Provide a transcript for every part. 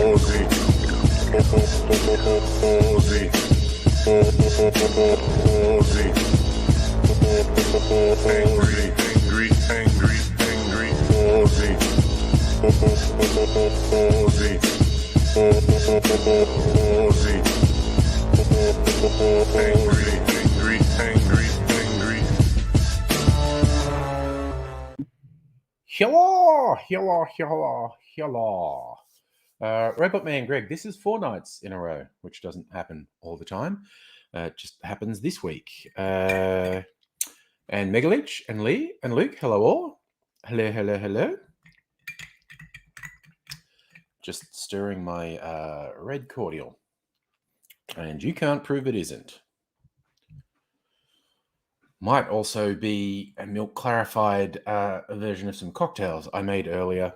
Aussie. Aussie. Aussie. Angry Aussie. Aussie. Angry. Hello. Robot Man Greg, this is 4 nights in a row, which doesn't happen all the time. It just happens this week. And Megalich and Lee and Luke, hello all. Hello. Just stirring my red cordial. And you can't prove it isn't. Might also be a milk clarified version of some cocktails I made earlier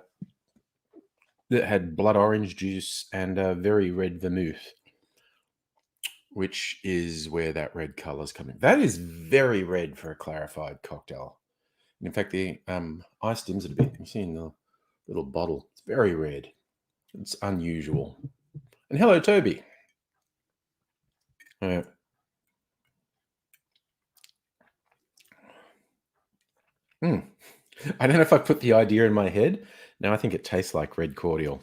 that had blood orange juice and very red vermouth, which is where that red color's coming. That is very red for a clarified cocktail. In fact, the ice dims it a bit. You see in the little bottle, it's very red. It's unusual. And hello, Toby. I don't know if I put the idea in my head. Now I think it tastes like red cordial.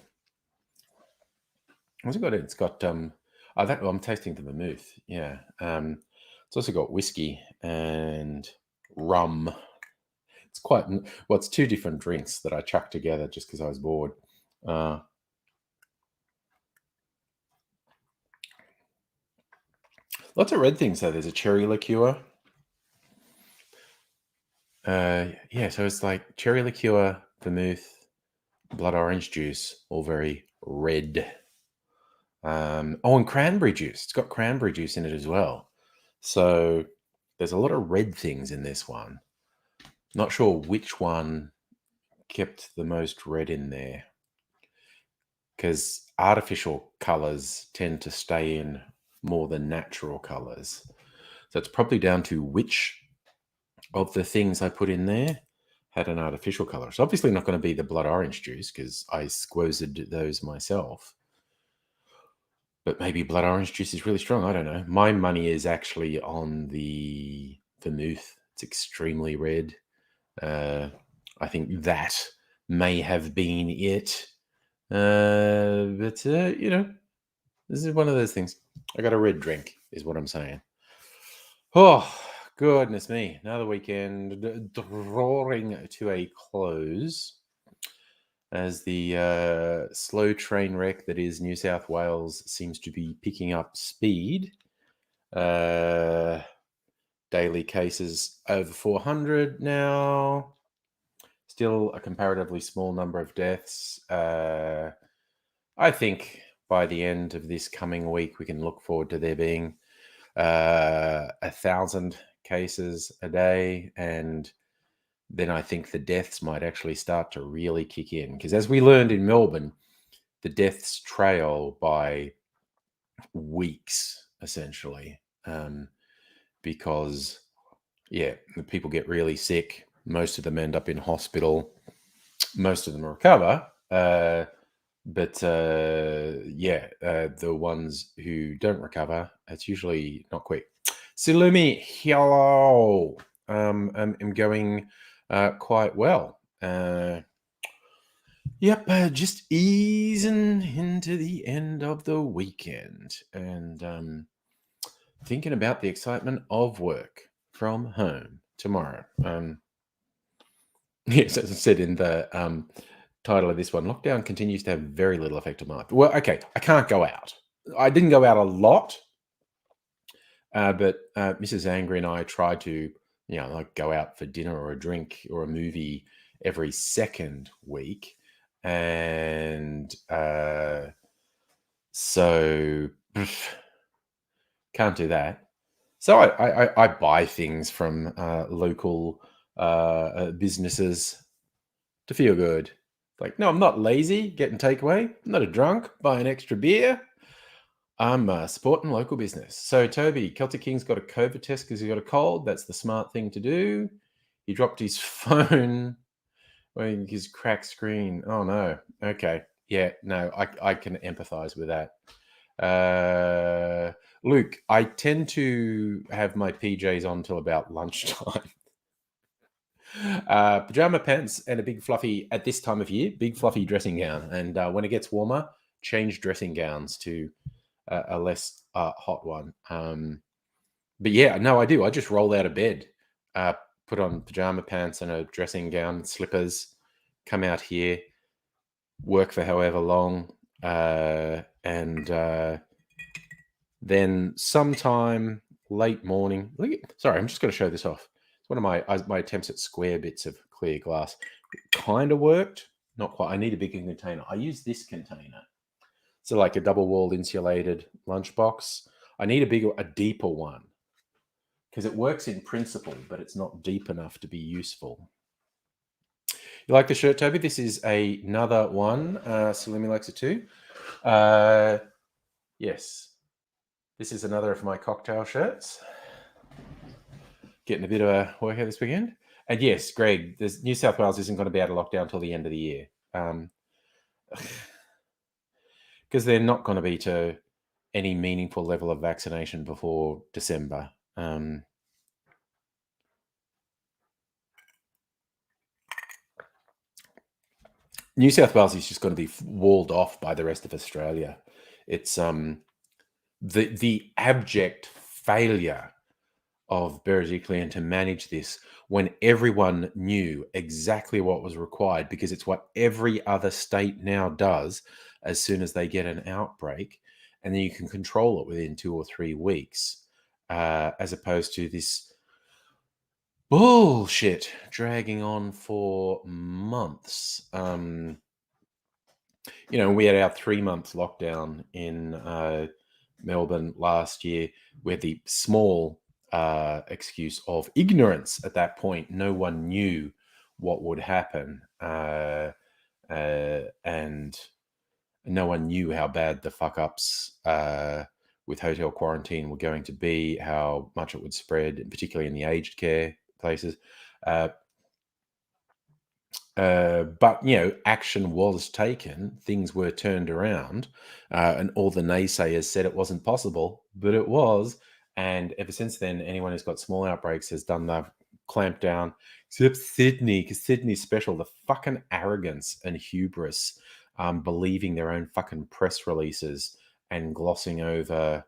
What's it got? It's got I'm tasting the vermouth. Yeah. It's also got whiskey and rum. It's it's 2 different drinks that I chucked together just because I was bored. Lots of red things though. There's a cherry liqueur. Yeah, so it's like cherry liqueur, vermouth, blood orange juice, all very red. And cranberry juice. It's got cranberry juice in it as well. So there's a lot of red things in this one. Not sure which one kept the most red in there, because artificial colors tend to stay in more than natural colors. So it's probably down to which of the things I put in there had an artificial color. It's obviously not going to be the blood orange juice because I squozed those myself. But maybe blood orange juice is really strong. I don't know. My money is actually on the vermouth. It's extremely red. I think that may have been it. But this is one of those things. I got a red drink, is what I'm saying. Oh, goodness me. Another weekend drawing to a close as the slow train wreck that is New South Wales seems to be picking up speed. Daily cases over 400 now. Still a comparatively small number of deaths. I think by the end of this coming week, we can look forward to there being 1,000 cases a day. And then I think the deaths might actually start to really kick in. Because as we learned in Melbourne, the deaths trail by weeks, essentially. Because, the people get really sick. Most of them end up in hospital. Most of them recover. But the ones who don't recover, it's usually not quick. Silumi, hello. I'm going quite well. Just easing into the end of the weekend and thinking about the excitement of work from home tomorrow. Yes, as I said in the title of this one, lockdown continues to have very little effect on my life. Well, okay, I can't go out. I didn't go out a lot, but Mrs. Angry and I tried to, go out for dinner or a drink or a movie every second week. And so can't do that. So I buy things from local businesses to feel good. Like, no, I'm not lazy getting takeaway. I'm not a drunk buying extra beer. I'm supporting local business. So Toby, Celtic King's got a COVID test because he got a cold. That's the smart thing to do. He dropped his phone When his cracked screen. Oh no. Okay. Yeah. No. I can empathize with that. Luke, I tend to have my PJs on till about lunchtime. Pajama pants and a big fluffy at this time of year, big fluffy dressing gown. And when it gets warmer, change dressing gowns to a less hot one. But yeah, no, I do. I just roll out of bed, put on pajama pants and a dressing gown, slippers, come out here, work for however long, and then sometime late morning. Sorry, I'm just going to show this off. It's one of my attempts at square bits of clear glass. Kind of worked, not quite. I need a bigger container. I use this container, so like a double-walled insulated lunchbox. I need a deeper one because it works in principle, but it's not deep enough to be useful. You like the shirt, Toby? This is another one. Salimi likes it too. Yes. This is another of my cocktail shirts. Getting a bit of a workout this weekend. And yes, Greg, New South Wales isn't going to be out of lockdown until the end of the year. Because they're not going to be to any meaningful level of vaccination before December. New South Wales is just going to be walled off by the rest of Australia. It's the abject failure of Berejiklian to manage this when everyone knew exactly what was required, because it's what every other state now does as soon as they get an outbreak, and then you can control it within 2 or 3 weeks, as opposed to this bullshit dragging on for months. We had our 3-month lockdown in Melbourne last year, where the small excuse of ignorance at that point, no one knew what would happen, and no one knew how bad the fuck ups with hotel quarantine were going to be, how much it would spread, particularly in the aged care places. But action was taken. Things were turned around, and all the naysayers said it wasn't possible, but it was. And ever since then, anyone who's got small outbreaks has done the clamp down, except Sydney, because Sydney's special. The fucking arrogance and hubris, believing their own fucking press releases and glossing over.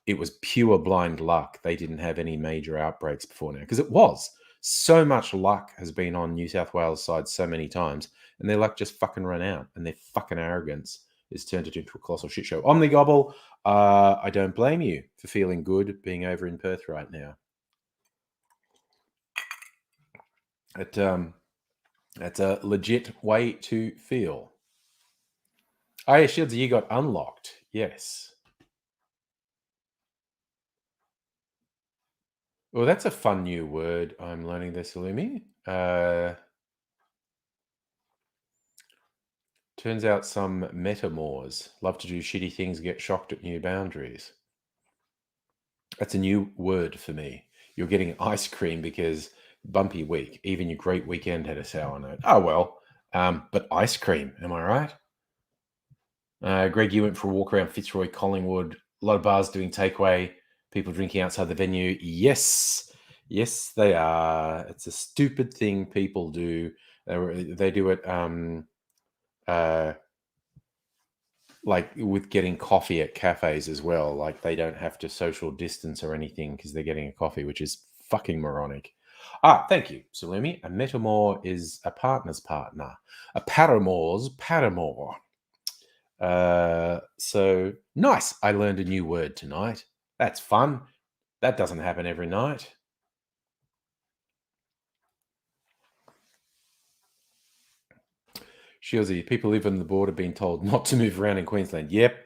It was pure blind luck. They didn't have any major outbreaks before now, because it was. So much luck has been on New South Wales' side so many times, and their luck just fucking run out, and their fucking arrogance has turned it into a colossal shit show. Omnigobble, I don't blame you for feeling good being over in Perth right now. That's a legit way to feel. Oh, yeah, Shields, you got unlocked. Yes. Well, that's a fun new word I'm learning there, Salumi. Turns out some metamors love to do shitty things, get shocked at new boundaries. That's a new word for me. You're getting ice cream because bumpy week. Even your great weekend had a sour note. Oh, well. But ice cream, am I right? Greg, you went for a walk around Fitzroy, Collingwood. A lot of bars doing takeaway. People drinking outside the venue. Yes. Yes, they are. It's a stupid thing people do. They do it like with getting coffee at cafes as well. Like they don't have to social distance or anything because they're getting a coffee, which is fucking moronic. Thank you, Salumi. A metamor is a partner's partner. A paramour's paramour. So nice. I learned a new word tonight. That's fun. That doesn't happen every night. Shieldsy, people live on the border being told not to move around in Queensland. Yep.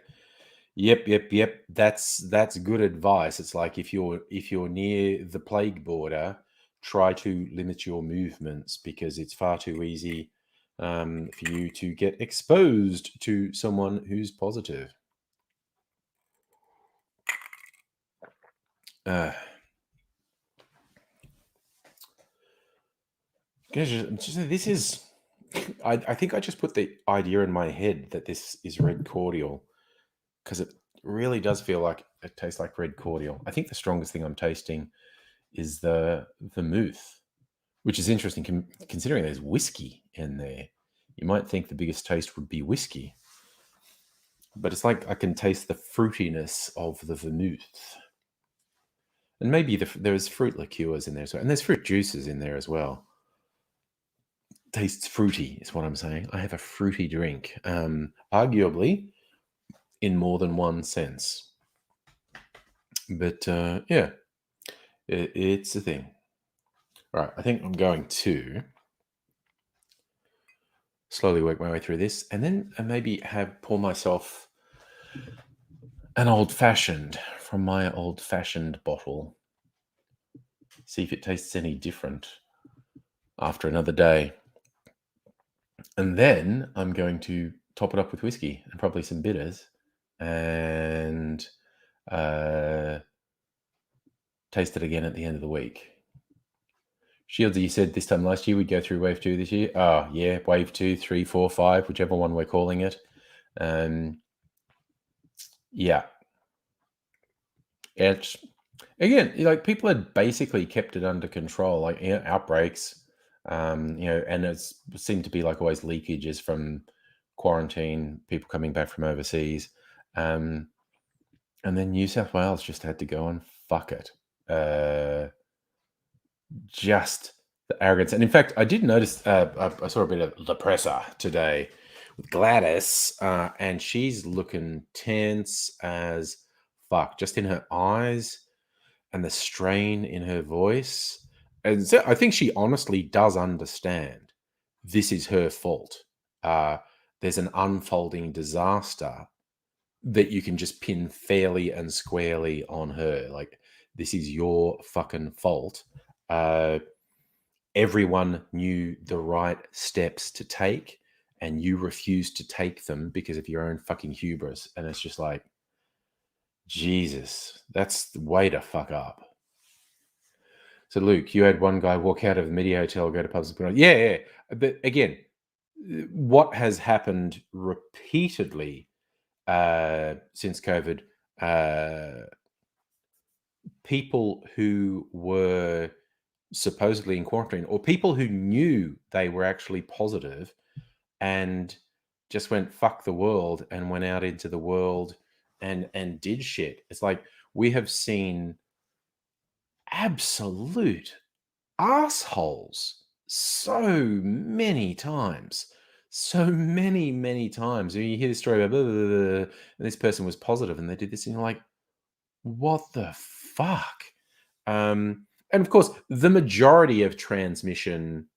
That's good advice. It's like if you're near the plague border, try to limit your movements because it's far too easy for you to get exposed to someone who's positive. This is. I think I just put the idea in my head that this is red cordial because it really does feel like it tastes like red cordial. I think the strongest thing I'm tasting is the vermouth, which is interesting considering there's whiskey in there. You might think the biggest taste would be whiskey, but it's like I can taste the fruitiness of the vermouth. And maybe there's fruit liqueurs in there as well. And there's fruit juices in there as well. Tastes fruity is what I'm saying. I have a fruity drink, arguably in more than one sense. But yeah, it's a thing. All right, I think I'm going to slowly work my way through this and then maybe pour myself an old-fashioned from my old-fashioned bottle. See if it tastes any different after another day. And then I'm going to top it up with whiskey and probably some bitters and taste it again at the end of the week. Shields, you said this time last year we'd go through wave 2 this year. Oh, yeah, wave 2, 3, 4, 5, whichever one we're calling it. Yeah. It's, again, like people had basically kept it under control, like outbreaks, and it seemed to be like always leakages from quarantine, people coming back from overseas. And then New South Wales just had to go and fuck it. Just the arrogance. And in fact, I did notice, I saw a bit of the presser today with Gladys, and she's looking tense as fuck, just in her eyes and the strain in her voice. And so I think she honestly does understand this is her fault. There's an unfolding disaster that you can just pin fairly and squarely on her. Like, this is your fucking fault. Everyone knew the right steps to take, and you refused to take them because of your own fucking hubris. And it's just like, Jesus, that's the way to fuck up. So, Luke, you had one guy walk out of the media hotel, go to pubs and put on. Yeah. But again, what has happened repeatedly since COVID, people who were supposedly in quarantine or people who knew they were actually positive and just went fuck the world and went out into the world and did shit. It's like we have seen absolute assholes so many times. So many times. You hear the story about blah, blah, blah, blah, and this person was positive and they did this, and you're like, what the fuck? And of course, the majority of transmission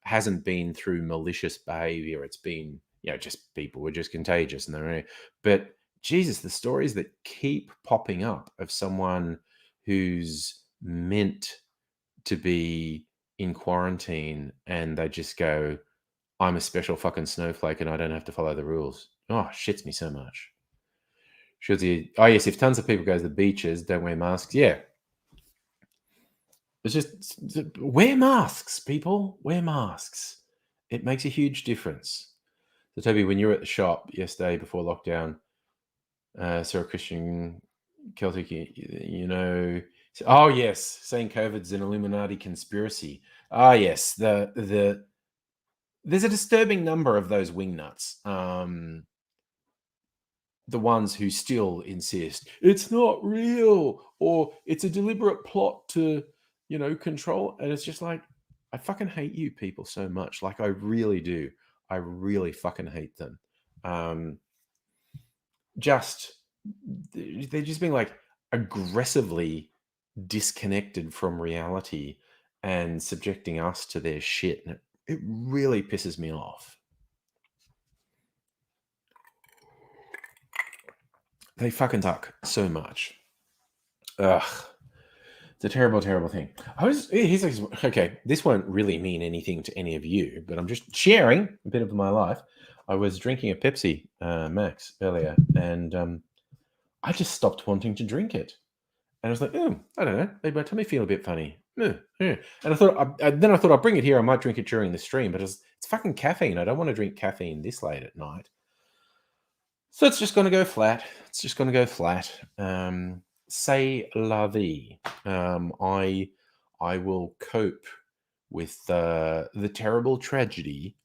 hasn't been through malicious behavior. It's been, just people were just contagious and they're. But Jesus, the stories that keep popping up of someone who's meant to be in quarantine and they just go, I'm a special fucking snowflake and I don't have to follow the rules. Oh, shits me so much. Oh, yes, if tons of people go to the beaches, don't wear masks. Yeah. It's just wear masks, people. Wear masks. It makes a huge difference. So, Toby, when you were at the shop yesterday before lockdown, Sarah Christian Celtic, oh, yes, saying COVID's an Illuminati conspiracy. Ah, yes, there's a disturbing number of those wingnuts. The ones who still insist it's not real or it's a deliberate plot to, control. And it's just like, I fucking hate you people so much. Like, I really do. I really fucking hate them. They're just being like aggressively disconnected from reality and subjecting us to their shit. And it really pisses me off. They fucking suck so much. Ugh. It's a terrible, terrible thing. Okay, this won't really mean anything to any of you, but I'm just sharing a bit of my life. I was drinking a Pepsi Max earlier, and I just stopped wanting to drink it. And I was like, I don't know, made my tummy feel a bit funny. Yeah, yeah. And I thought, then I thought I'd bring it here. I might drink it during the stream, but it's fucking caffeine. I don't want to drink caffeine this late at night. So it's just going to go flat. It's just going to go flat. C'est la vie. I will cope with the terrible tragedy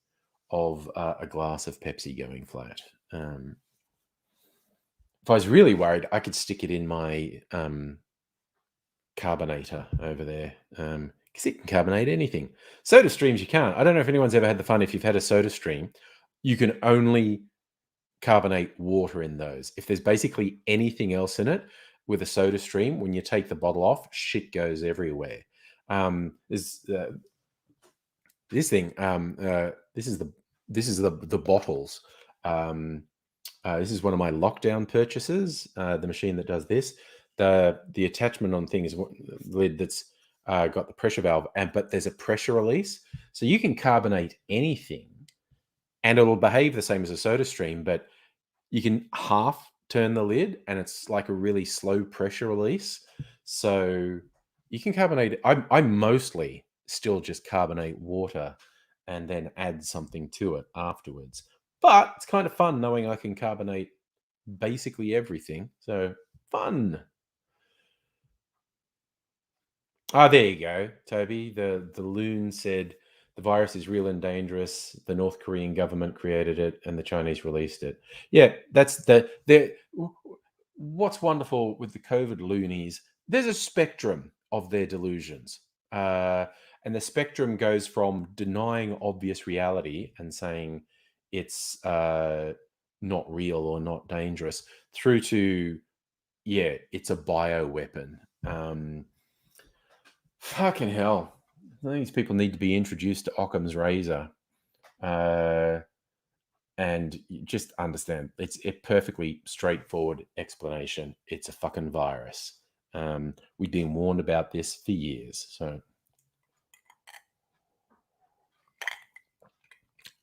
of a glass of Pepsi going flat. If I was really worried, I could stick it in my carbonator over there, because it can carbonate anything. Soda streams you can't. I don't know if anyone's ever had the fun. If you've had a soda stream, you can only carbonate water in those. If there's basically anything else in it with a soda stream, when you take the bottle off, shit goes everywhere. There's this thing. This is the bottles. This is one of my lockdown purchases. The machine that does this. The attachment on thing is the lid that's got the pressure valve, but there's a pressure release, so you can carbonate anything, and it'll behave the same as a soda stream. But you can half turn the lid, and it's like a really slow pressure release, so you can carbonate. I mostly still just carbonate water and then add something to it afterwards. But it's kind of fun knowing I can carbonate basically everything. So fun. Ah, there you go, Toby. The loon said the virus is real and dangerous. The North Korean government created it, and the Chinese released it. Yeah, that's what's wonderful with the COVID loonies. There's a spectrum of their delusions, and the spectrum goes from denying obvious reality and saying it's not real or not dangerous, through to it's a bioweapon. Fucking hell. I think these people need to be introduced to Occam's razor. And you just understand it's a perfectly straightforward explanation. It's a fucking virus. We've been warned about this for years. So,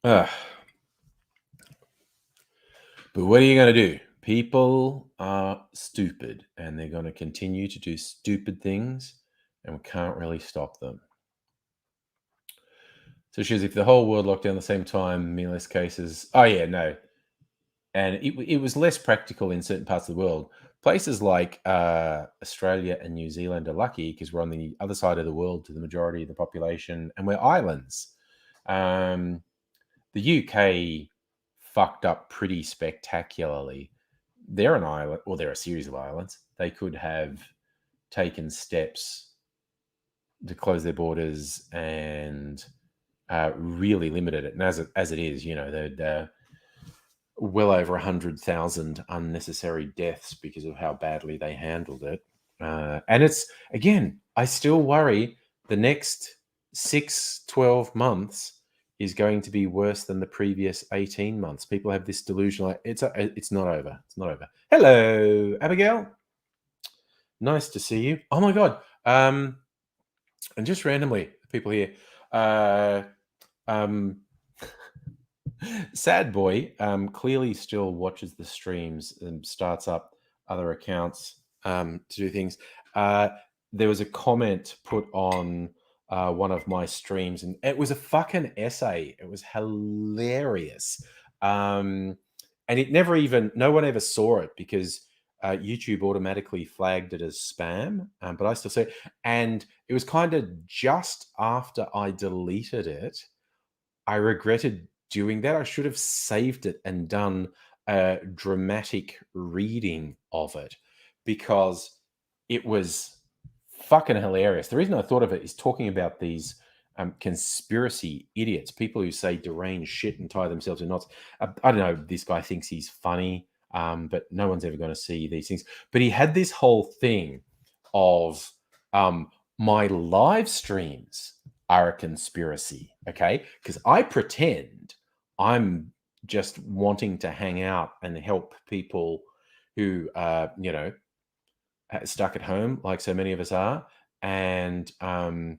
but what are you going to do? People are stupid, and they're going to continue to do stupid things, and we can't really stop them. So she was, if the whole world locked down at the same time, many less cases. Oh yeah, no. And it was less practical in certain parts of the world. Places like Australia and New Zealand are lucky because we're on the other side of the world to the majority of the population, and we're islands. The UK fucked up pretty spectacularly. They're an island, or they're a series of islands. They could have taken steps to close their borders and really limited it. And as it is, they'd well over 100,000 unnecessary deaths because of how badly they handled it. And it's, again, I still worry the next 6-12 months is going to be worse than the previous 18 months. People have this delusion like it's not over. It's not over. Hello, Abigail. Nice to see you. Oh my God. And just randomly, people here. Sad Boy clearly still watches the streams and starts up other accounts to do things. There was a comment put on one of my streams, and it was a fucking essay. It was hilarious. And it never even, no one ever saw it because YouTube automatically flagged it as spam, but I still see it. And it was kind of just after I deleted it, I regretted doing that. I should have saved it and done a dramatic reading of it because it was fucking hilarious. The reason I thought of it is talking about these conspiracy idiots, people who say deranged shit and tie themselves in knots. I don't know, this guy thinks he's funny, but no one's ever going to see these things. But he had this whole thing of my live streams are a conspiracy, okay? Because I pretend I'm just wanting to hang out and help people who stuck at home, like so many of us are. And no,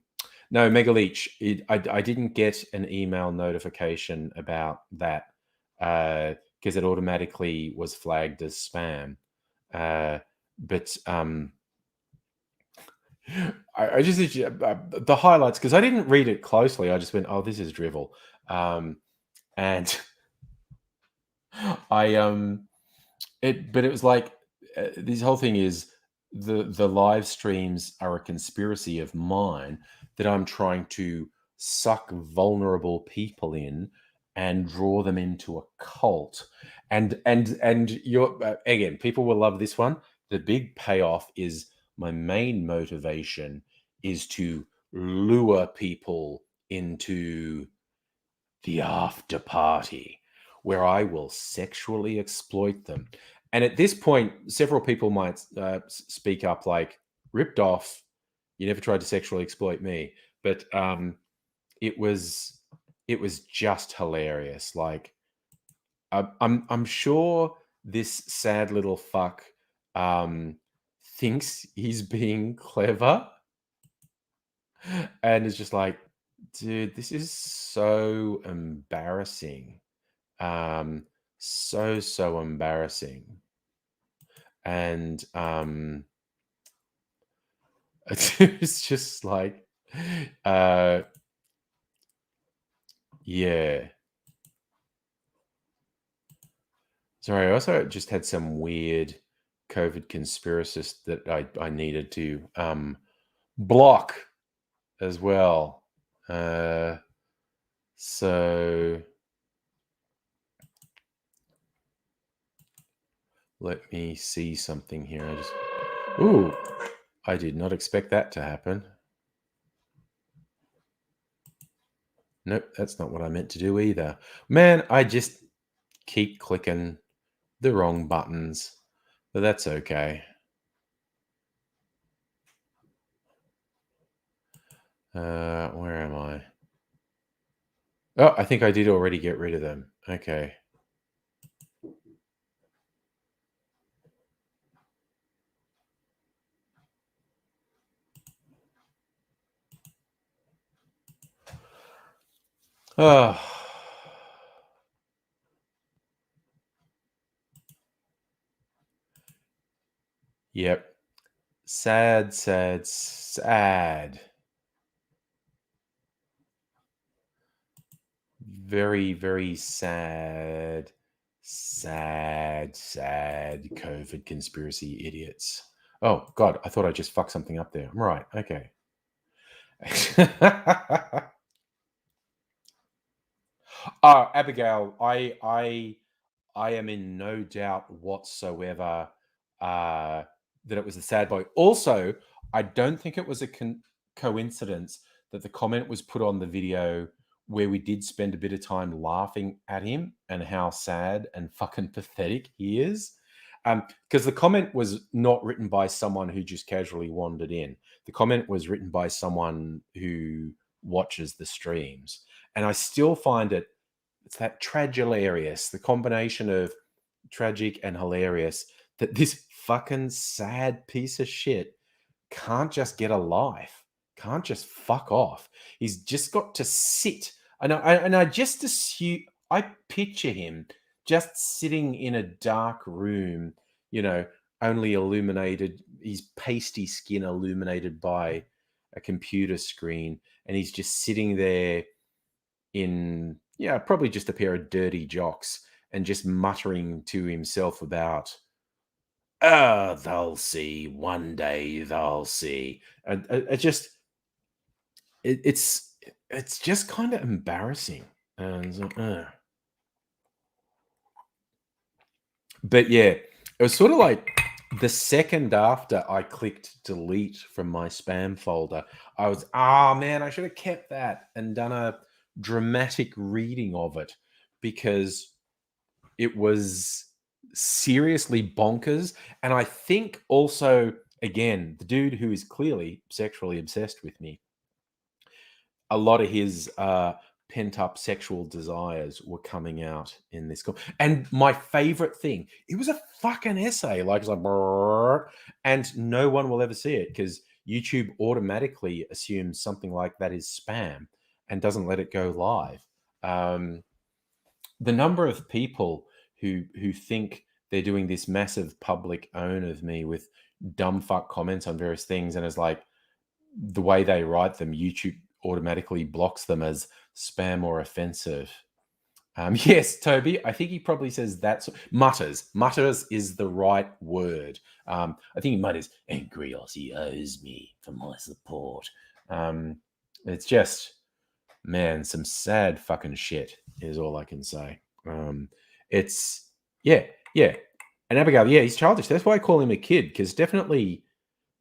Megaleech, I didn't get an email notification about that because it automatically was flagged as spam. But I just the highlights because I didn't read it closely. I just went, "Oh, this is drivel," and I but it was like this whole thing is the live streams are a conspiracy of mine that I'm trying to suck vulnerable people in and draw them into a cult. And you're again, people will love this one. The big payoff is my main motivation is to lure people into the after party where I will sexually exploit them. And at this point, several people might speak up like, ripped off, you never tried to sexually exploit me. But it was it was just hilarious. Like I'm sure this sad little fuck thinks he's being clever and is just like, dude, this is so embarrassing. Um, so embarrassing. And it's just like, uh, yeah. Sorry, I also just had some weird COVID conspiracist that I needed to block as well. So let me see something here. Ooh, I did not expect that to happen. Nope, that's not what I meant to do either. Man, I just keep clicking the wrong buttons, but that's okay. Where am I? Oh, I think I did already get rid of them. Okay. Oh, yep. Sad, sad, sad. Very, very sad, sad COVID conspiracy idiots. Oh, God, I thought I just fucked something up there. I'm right. Okay. Abigail, I am in no doubt whatsoever that it was a sad boy. Also, I don't think it was a coincidence that the comment was put on the video where we did spend a bit of time laughing at him and how sad and fucking pathetic he is. Because the comment was not written by someone who just casually wandered in. The comment was written by someone who watches the streams. And I still find it's that tragilarious, the combination of tragic and hilarious that this fucking sad piece of shit can't just get a life, can't just fuck off. He's just got to sit. And I just assume, I picture him just sitting in a dark room, you know, only illuminated, his pasty skin illuminated by a computer screen. And he's just sitting there in, yeah, probably just a pair of dirty jocks and just muttering to himself about, oh, they'll see, one day they'll see. And it just, it's just kind of embarrassing. And it's like, But yeah, it was sort of like the second after I clicked delete from my spam folder, I was, oh man, I should have kept that and done a dramatic reading of it because it was seriously bonkers. And I think also, again, the dude who is clearly sexually obsessed with me, a lot of his pent up sexual desires were coming out in this. And my favorite thing, it was a fucking essay. Like, it's like, "Brrr," and no one will ever see it because YouTube automatically assumes something like that is spam and doesn't let it go live. The number of people who think they're doing this massive public own of me with dumb fuck comments on various things, and it's like, the way they write them, YouTube automatically blocks them as spam or offensive. Yes, Toby, I think he probably says that's mutters. Mutters is the right word. I think he mutters, angry Aussie owes me for my support. It's just, man, some sad fucking shit is all I can say. It's, yeah. And Abigail, yeah, he's childish. That's why I call him a kid, because definitely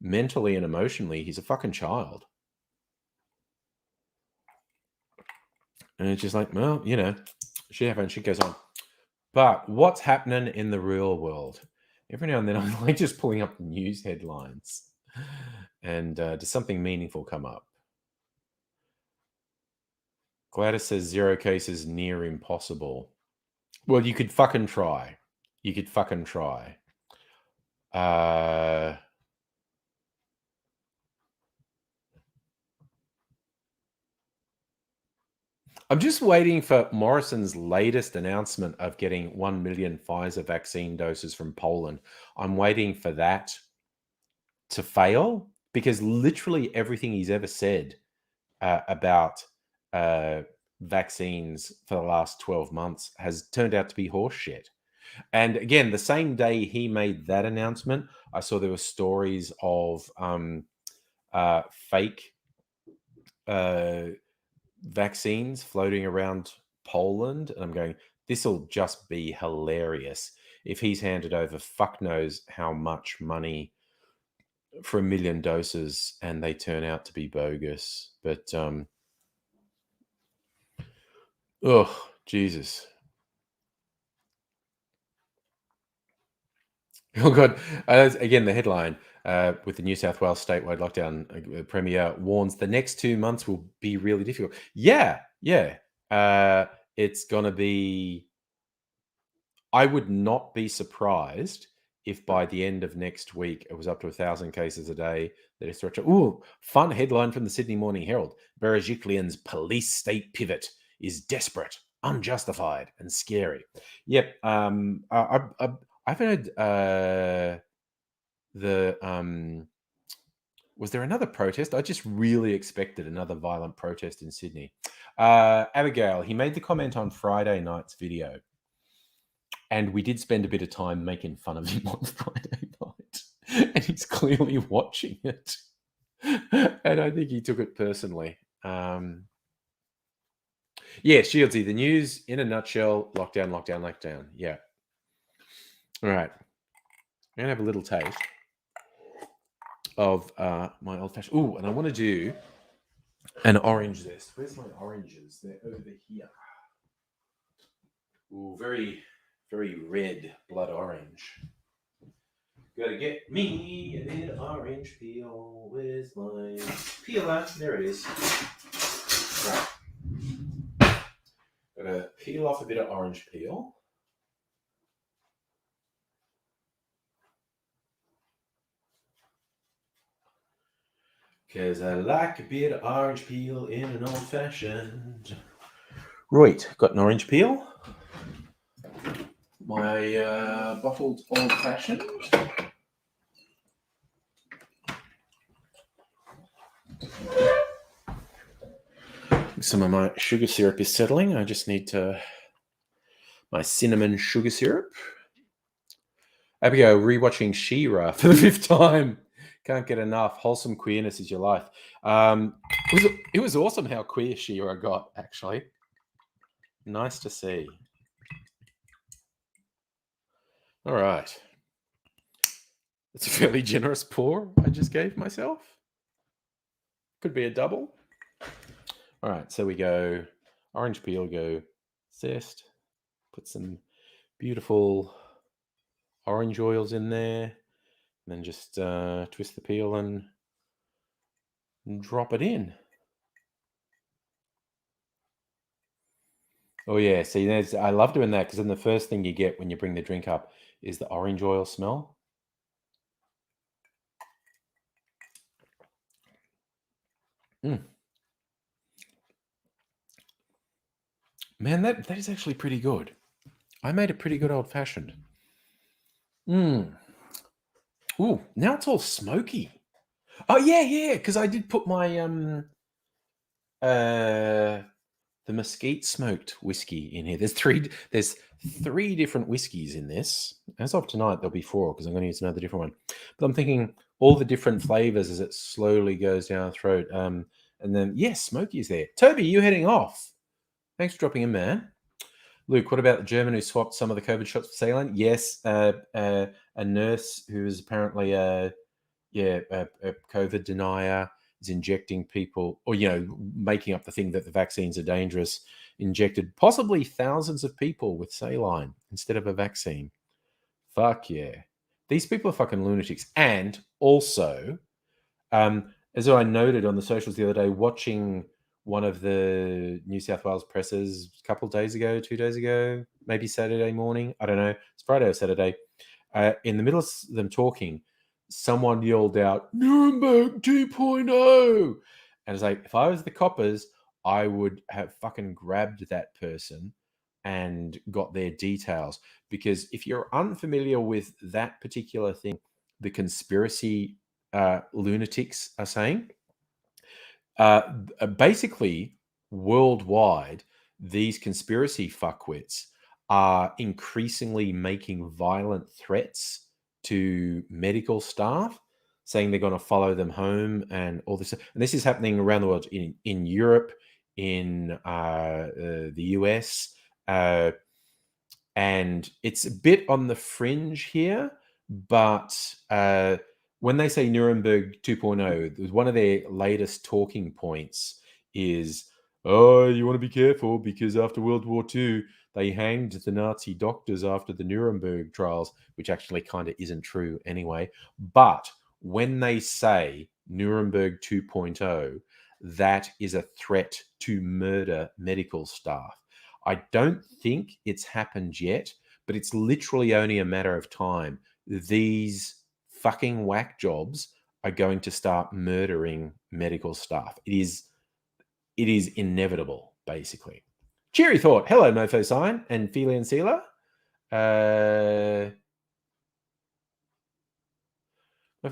mentally and emotionally, he's a fucking child. And it's just like, well, you know, shit happens, shit goes on. But what's happening in the real world? Every now and then I'm like just pulling up the news headlines. And does something meaningful come up? Gladys says 0 cases near impossible. Well, you could fucking try. You could fucking try. I'm just waiting for Morrison's latest announcement of getting 1 million Pfizer vaccine doses from Poland. I'm waiting for that to fail, because literally everything he's ever said about vaccines for the last 12 months has turned out to be horseshit. And again, the same day he made that announcement, I saw there were stories of fake vaccines floating around Poland. And I'm going, this will just be hilarious if he's handed over fuck knows how much money for 1 million doses and they turn out to be bogus. But oh, Jesus. Oh, God. Again, the headline with the New South Wales statewide lockdown, Premier warns the next 2 months will be really difficult. Yeah. It's going to be... I would not be surprised if by the end of next week it was up to 1,000 cases a day. That is stretch. Ooh, fun headline from the Sydney Morning Herald. Berejiklian's police state pivot is desperate, unjustified, and scary. Yep. I've heard was there another protest? I just really expected another violent protest in Sydney. Abigail, he made the comment on Friday night's video, and we did spend a bit of time making fun of him on Friday night, and he's clearly watching it, and I think he took it personally. Yeah, Shieldsy, the news in a nutshell: lockdown. Yeah. All right. I'm going to have a little taste of my old-fashioned... Ooh, and I want to do an orange zest. Where's my oranges? They're over here. Ooh, very, very red blood orange. Gotta get me a bit of orange peel. Where's my peeler? There it is. Right. Gotta peel off a bit of orange peel. Because I like a bit of orange peel in an old-fashioned. Right, got an orange peel. My bottled old-fashioned. Some of my sugar syrup is settling. I just need my cinnamon sugar syrup. Abigail, rewatching She-Ra for the 5th time. Can't get enough. Wholesome queerness is your life. It was awesome how queer She-Ra got, actually. Nice to see. All right. It's a fairly generous pour I just gave myself. Could be a double. All right, so we go orange peel, go zest, put some beautiful orange oils in there, and then just twist the peel and drop it in. Oh yeah, see, I love doing that, because then the first thing you get when you bring the drink up is the orange oil smell. Man, that is actually pretty good. I made a pretty good old-fashioned. Ooh, now it's all smoky. Oh yeah, because I did put my the mesquite smoked whiskey in here. There's three different whiskeys in this. As of tonight, there'll be four because I'm going to use another different one. But I'm thinking all the different flavors as it slowly goes down the throat. And then yes, Smokey is there. Toby, you heading off? Thanks for dropping in, man. Luke, what about the German who swapped some of the COVID shots for saline? Yes, a nurse who is apparently a COVID denier is injecting people, or making up the thing that the vaccines are dangerous. Injected possibly thousands of people with saline instead of a vaccine. Fuck yeah, these people are fucking lunatics. And also, as I noted on the socials the other day, watching one of the New South Wales presses a couple of days ago, 2 days ago, maybe Saturday morning. I don't know. It's Friday or Saturday. In the middle of them talking, someone yelled out, Nuremberg 2.0. And it's like, if I was the coppers, I would have fucking grabbed that person and got their details. Because if you're unfamiliar with that particular thing, the conspiracy lunatics are saying, basically, worldwide, these conspiracy fuckwits are increasingly making violent threats to medical staff, saying they're going to follow them home and all this. And this is happening around the world, in Europe, in the US, and it's a bit on the fringe here, but when they say Nuremberg 2.0, one of their latest talking points is, oh, you want to be careful because after World War II, they hanged the Nazi doctors after the Nuremberg trials, which actually kind of isn't true anyway. But when they say Nuremberg 2.0, that is a threat to murder medical staff. I don't think it's happened yet, but it's literally only a matter of time. These fucking whack jobs are going to start murdering medical staff. It is inevitable, basically. Cheery thought. Hello, Mofo Sign and Felian Sealer. Mofo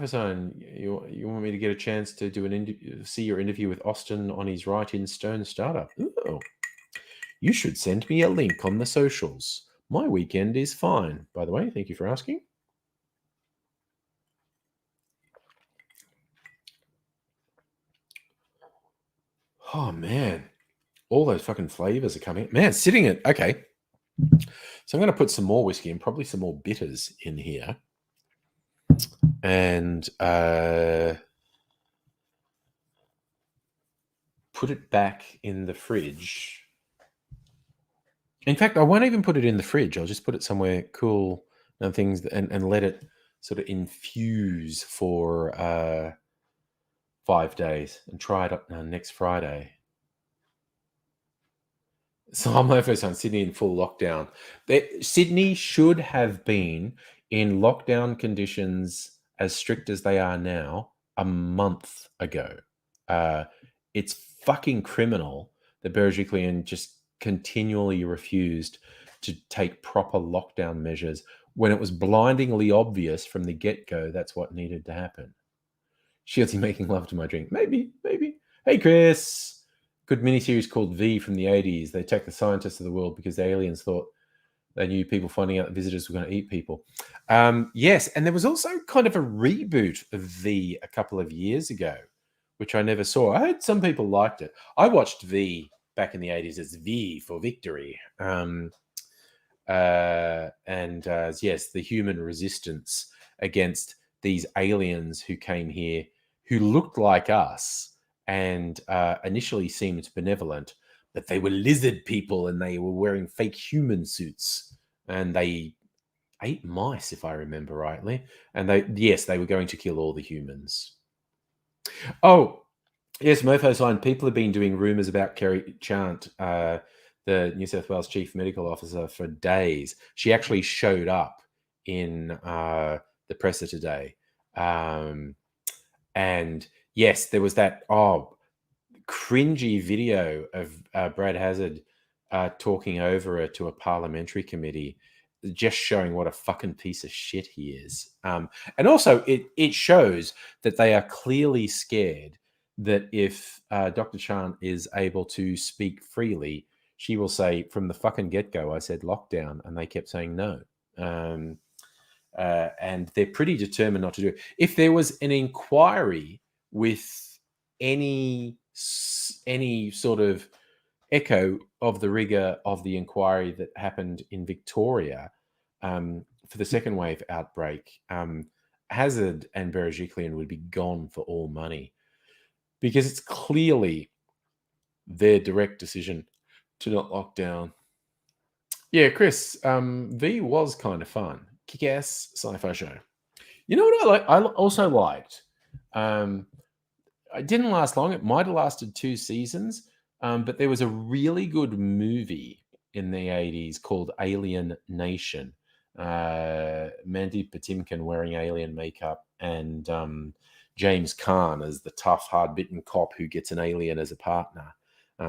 Sign, you want me to get a chance to do see your interview with Austin on his Right in Stone startup? Ooh. You should send me a link on the socials. My weekend is fine, by the way. Thank you for asking. Oh, man. All those fucking flavors are coming. Man, sitting it. Okay. So I'm going to put some more whiskey and probably some more bitters in here. And put it back in the fridge. In fact, I won't even put it in the fridge. I'll just put it somewhere cool and things, and let it sort of infuse for 5 days and try it up next Friday. So I'm my first time Sydney in full lockdown. Sydney should have been in lockdown conditions as strict as they are now a month ago. It's fucking criminal that Berejiklian just continually refused to take proper lockdown measures when it was blindingly obvious from the get-go that's what needed to happen. Shieldsy making love to my drink. Maybe. Hey, Chris. Good miniseries called V from the 80s. They attacked the scientists of the world because the aliens thought they knew people finding out that visitors were going to eat people. Yes, and there was also kind of a reboot of V a couple of years ago, which I never saw. I heard some people liked it. I watched V back in the 80s as V for Victory. Yes, the human resistance against these aliens who came here, who looked like us and initially seemed benevolent, but they were lizard people and they were wearing fake human suits and they ate mice, if I remember rightly. And they were going to kill all the humans. Oh, yes, Mofo Sign. People have been doing rumors about Kerry Chant, the New South Wales Chief Medical Officer, for days. She actually showed up in the presser today. And yes, there was that cringy video of Brad Hazard talking over her to a parliamentary committee. just showing what a fucking piece of shit he is. And also, it shows that they are clearly scared that if Dr. Chan is able to speak freely, she will say, from the fucking get-go, I said lockdown, and they kept saying no. And they're pretty determined not to do it. If there was an inquiry with any sort of echo of the rigor of the inquiry that happened in Victoria for the second wave outbreak, Hazard and Berejiklian would be gone for all money, because it's clearly their direct decision to not lock down. Yeah, Chris, V was kind of fun. Kick-ass sci-fi show. You know what I like? I also liked. It didn't last long. It might have lasted 2 seasons, but there was a really good movie in the 80s called Alien Nation. Mandy Patinkin wearing alien makeup, and James Caan as the tough, hard-bitten cop who gets an alien as a partner,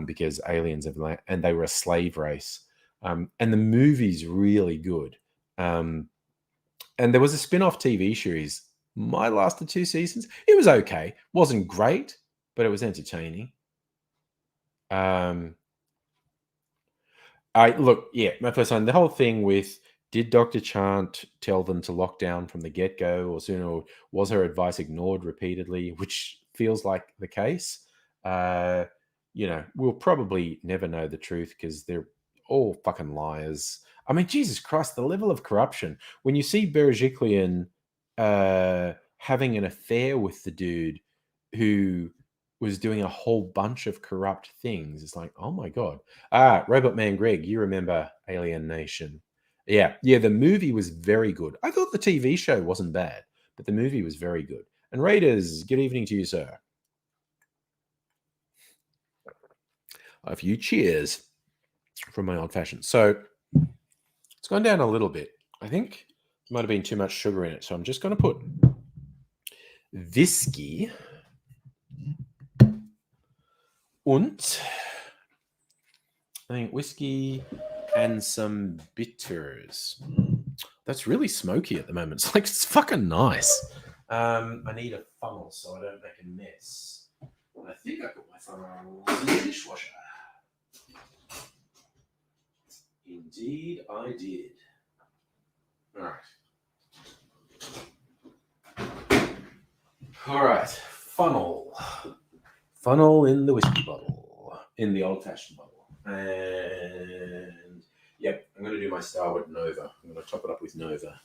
because aliens have, and they were a slave race. And the movie's really good. And there was a spin-off TV series. Might have lasted 2 seasons. It was okay. Wasn't great, but it was entertaining. My first one, the whole thing with, did Dr. Chan tell them to lock down from the get-go, or sooner, or was her advice ignored repeatedly, which feels like the case. We'll probably never know the truth because they're all fucking liars. I mean, Jesus Christ, the level of corruption. When you see Berejiklian having an affair with the dude who was doing a whole bunch of corrupt things, it's like, oh my God. Robot Man Greg, you remember Alien Nation. Yeah, the movie was very good. I thought the TV show wasn't bad, but the movie was very good. And Raiders, good evening to you, sir. A few cheers from my old fashioned. So it's gone down a little bit. I think there might have been too much sugar in it. So I'm just going to put whiskey and I think whiskey and some bitters. That's really smoky at the moment. It's like, it's fucking nice. I need a funnel so I don't make a mess. I think I put my funnel in the dishwasher. Indeed, I did. All right. Funnel. Funnel in the whiskey bottle. In the old-fashioned bottle. And, yep, I'm going to do my Starward Nova. I'm going to top it up with Nova.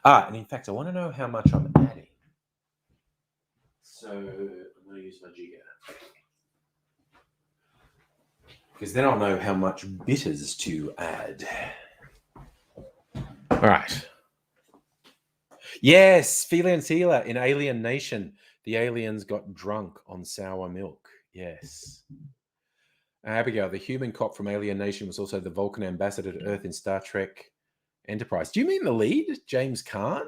And in fact, I want to know how much I'm adding. So I'm going to use my jigger. Because then I'll know how much bitters to add. All right. Yes, Fila and Sela in Alien Nation. The aliens got drunk on sour milk. Yes. Abigail, the human cop from Alien Nation, was also the Vulcan ambassador to Earth in Star Trek Enterprise. Do you mean the lead, James Caan?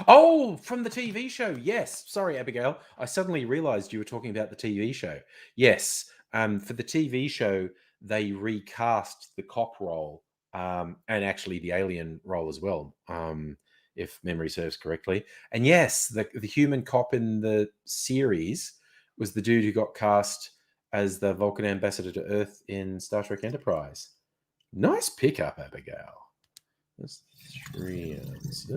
Oh, from the TV show. Yes. Sorry, Abigail. I suddenly realized you were talking about the TV show. Yes. For the TV show, they recast the cop role and actually the alien role as well, if memory serves correctly. And yes, the human cop in the series was the dude who got cast as the Vulcan ambassador to Earth in Star Trek Enterprise. Nice pickup, Abigail. That's 3 ounces.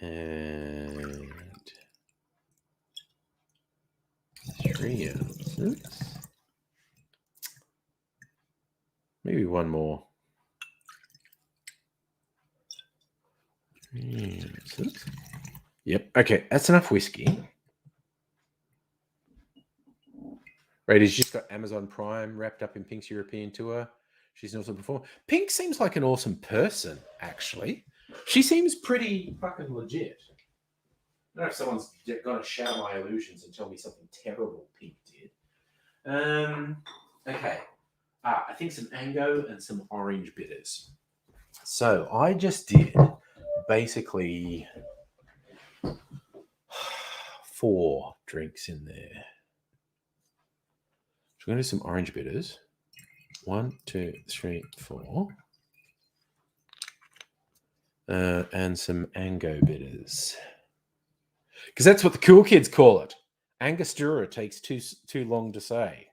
And 3 ounces. Maybe one more. 3 ounces. Yep. Okay, that's enough whiskey. Raiders just got Amazon Prime wrapped up in Pink's European tour. She's an awesome performer. Pink seems like an awesome person, actually. She seems pretty fucking legit. I don't know if someone's going to shatter my illusions and tell me something terrible Pink did. Okay. I think some Ango and some orange bitters. So I just did basically 4 drinks in there. So I'm going to do some orange bitters. 1, 2, 3, 4. And some Ango bitters. Because that's what the cool kids call it. Angostura takes too long to say.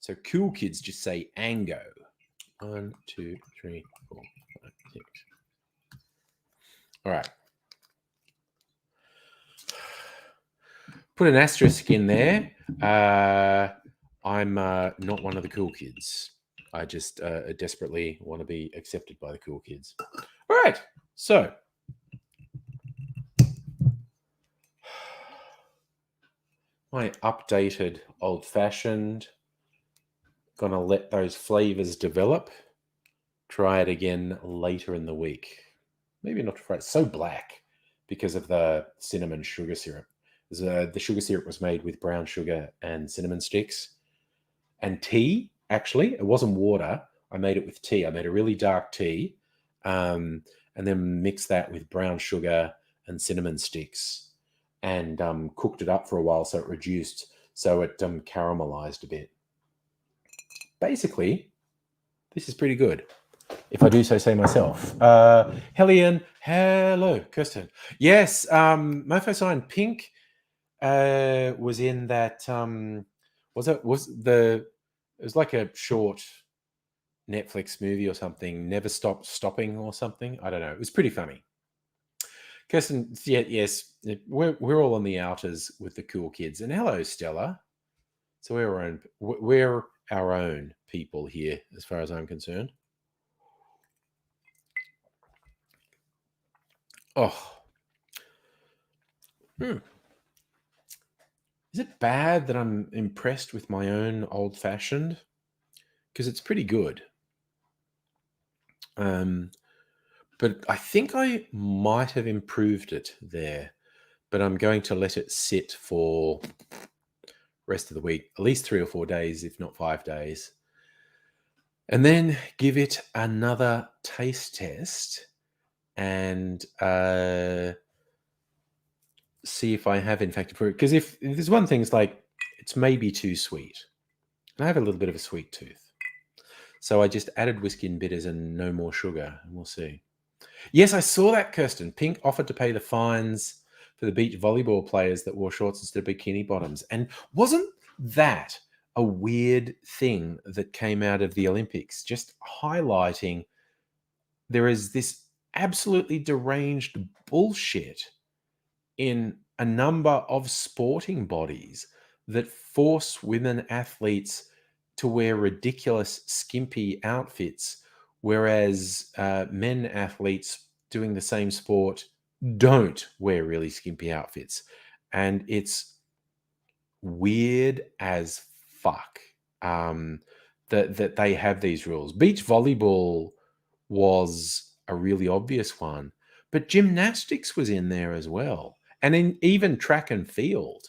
So cool kids just say Ango. 1, 2, 3, 4, 5, 6. All right. Put an asterisk in there. I'm not one of the cool kids. I just desperately want to be accepted by the cool kids. All right. So my updated old fashioned. Gonna let those flavors develop. Try it again later in the week. Maybe not try it. It's so black because of the cinnamon sugar syrup. The sugar syrup was made with brown sugar and cinnamon sticks and tea. Actually, it wasn't water. I made it with tea. I made a really dark tea, and then mixed that with brown sugar and cinnamon sticks, and cooked it up for a while so it reduced, so it caramelized a bit. Basically, this is pretty good, if I do so say myself. Hellion, hello, Kirsten. Yes, Mofo Sign Pink was in that. It was like a short Netflix movie or something. Never Stop Stopping or something. I don't know. It was pretty funny. Kirsten, yeah, yes, we're all on the outers with the cool kids. And hello, Stella. So we're our own people here, as far as I'm concerned. Oh. Is it bad that I'm impressed with my own old fashioned? Because it's pretty good. But I think I might have improved it there. But I'm going to let it sit for rest of the week, at least 3 or 4 days, if not 5 days. And then give it another taste test and see if I have in fact improved. Because if there's one thing, it's like it's maybe too sweet. And I have a little bit of a sweet tooth. So I just added whiskey and bitters and no more sugar, and we'll see. Yes, I saw that, Kirsten. Pink offered to pay the fines for the beach volleyball players that wore shorts instead of bikini bottoms. And wasn't that a weird thing that came out of the Olympics? Just highlighting there is this absolutely deranged bullshit in a number of sporting bodies that force women athletes to wear ridiculous, skimpy outfits, whereas men athletes doing the same sport don't wear really skimpy outfits. And it's weird as fuck that they have these rules. Beach volleyball was a really obvious one, but gymnastics was in there as well. And in even track and field.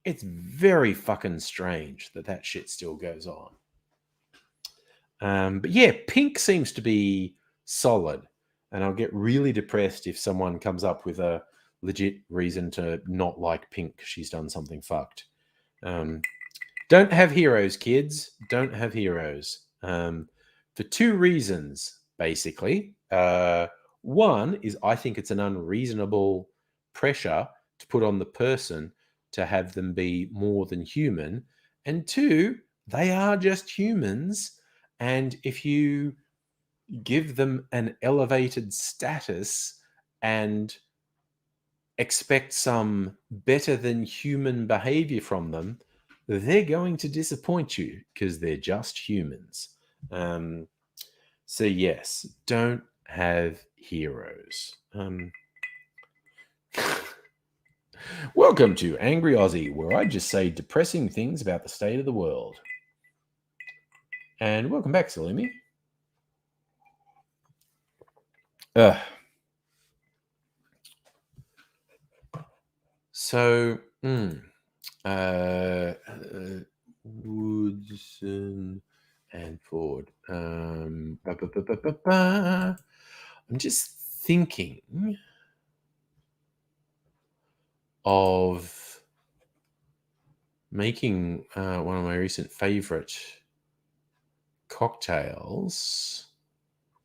It's very fucking strange that shit still goes on. But yeah, Pink seems to be solid, and I'll get really depressed if someone comes up with a legit reason to not like Pink because she's done something fucked. Don't have heroes, kids. Don't have heroes. For 2 reasons, basically. One is I think it's an unreasonable pressure to put on the person to have them be more than human. And 2, they are just humans. And if you give them an elevated status and expect some better than human behavior from them, they're going to disappoint you because they're just humans. So yes, don't have heroes. Welcome to Angry Aussie, where I just say depressing things about the state of the world. And welcome back, Salimi. So, Woodson and Ford. I'm just thinking of making one of my recent favorite cocktails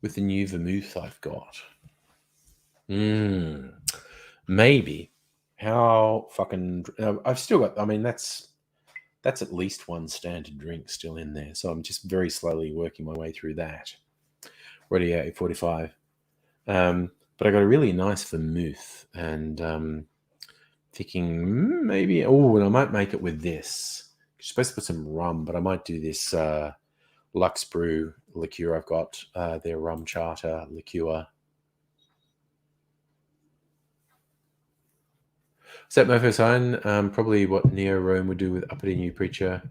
with the new vermouth I've got. Maybe. How fucking... I've still got... I mean, that's at least one standard drink still in there. So I'm just very slowly working my way through that. Already at 8:45. But I got a really nice vermouth, and thinking maybe... Oh, and I might make it with this. You're supposed to put some rum, but I might do this Lux Brew liqueur I've got. Their rum charter liqueur. Set my first sign, probably what Neo Rome would do with Uppity New Preacher,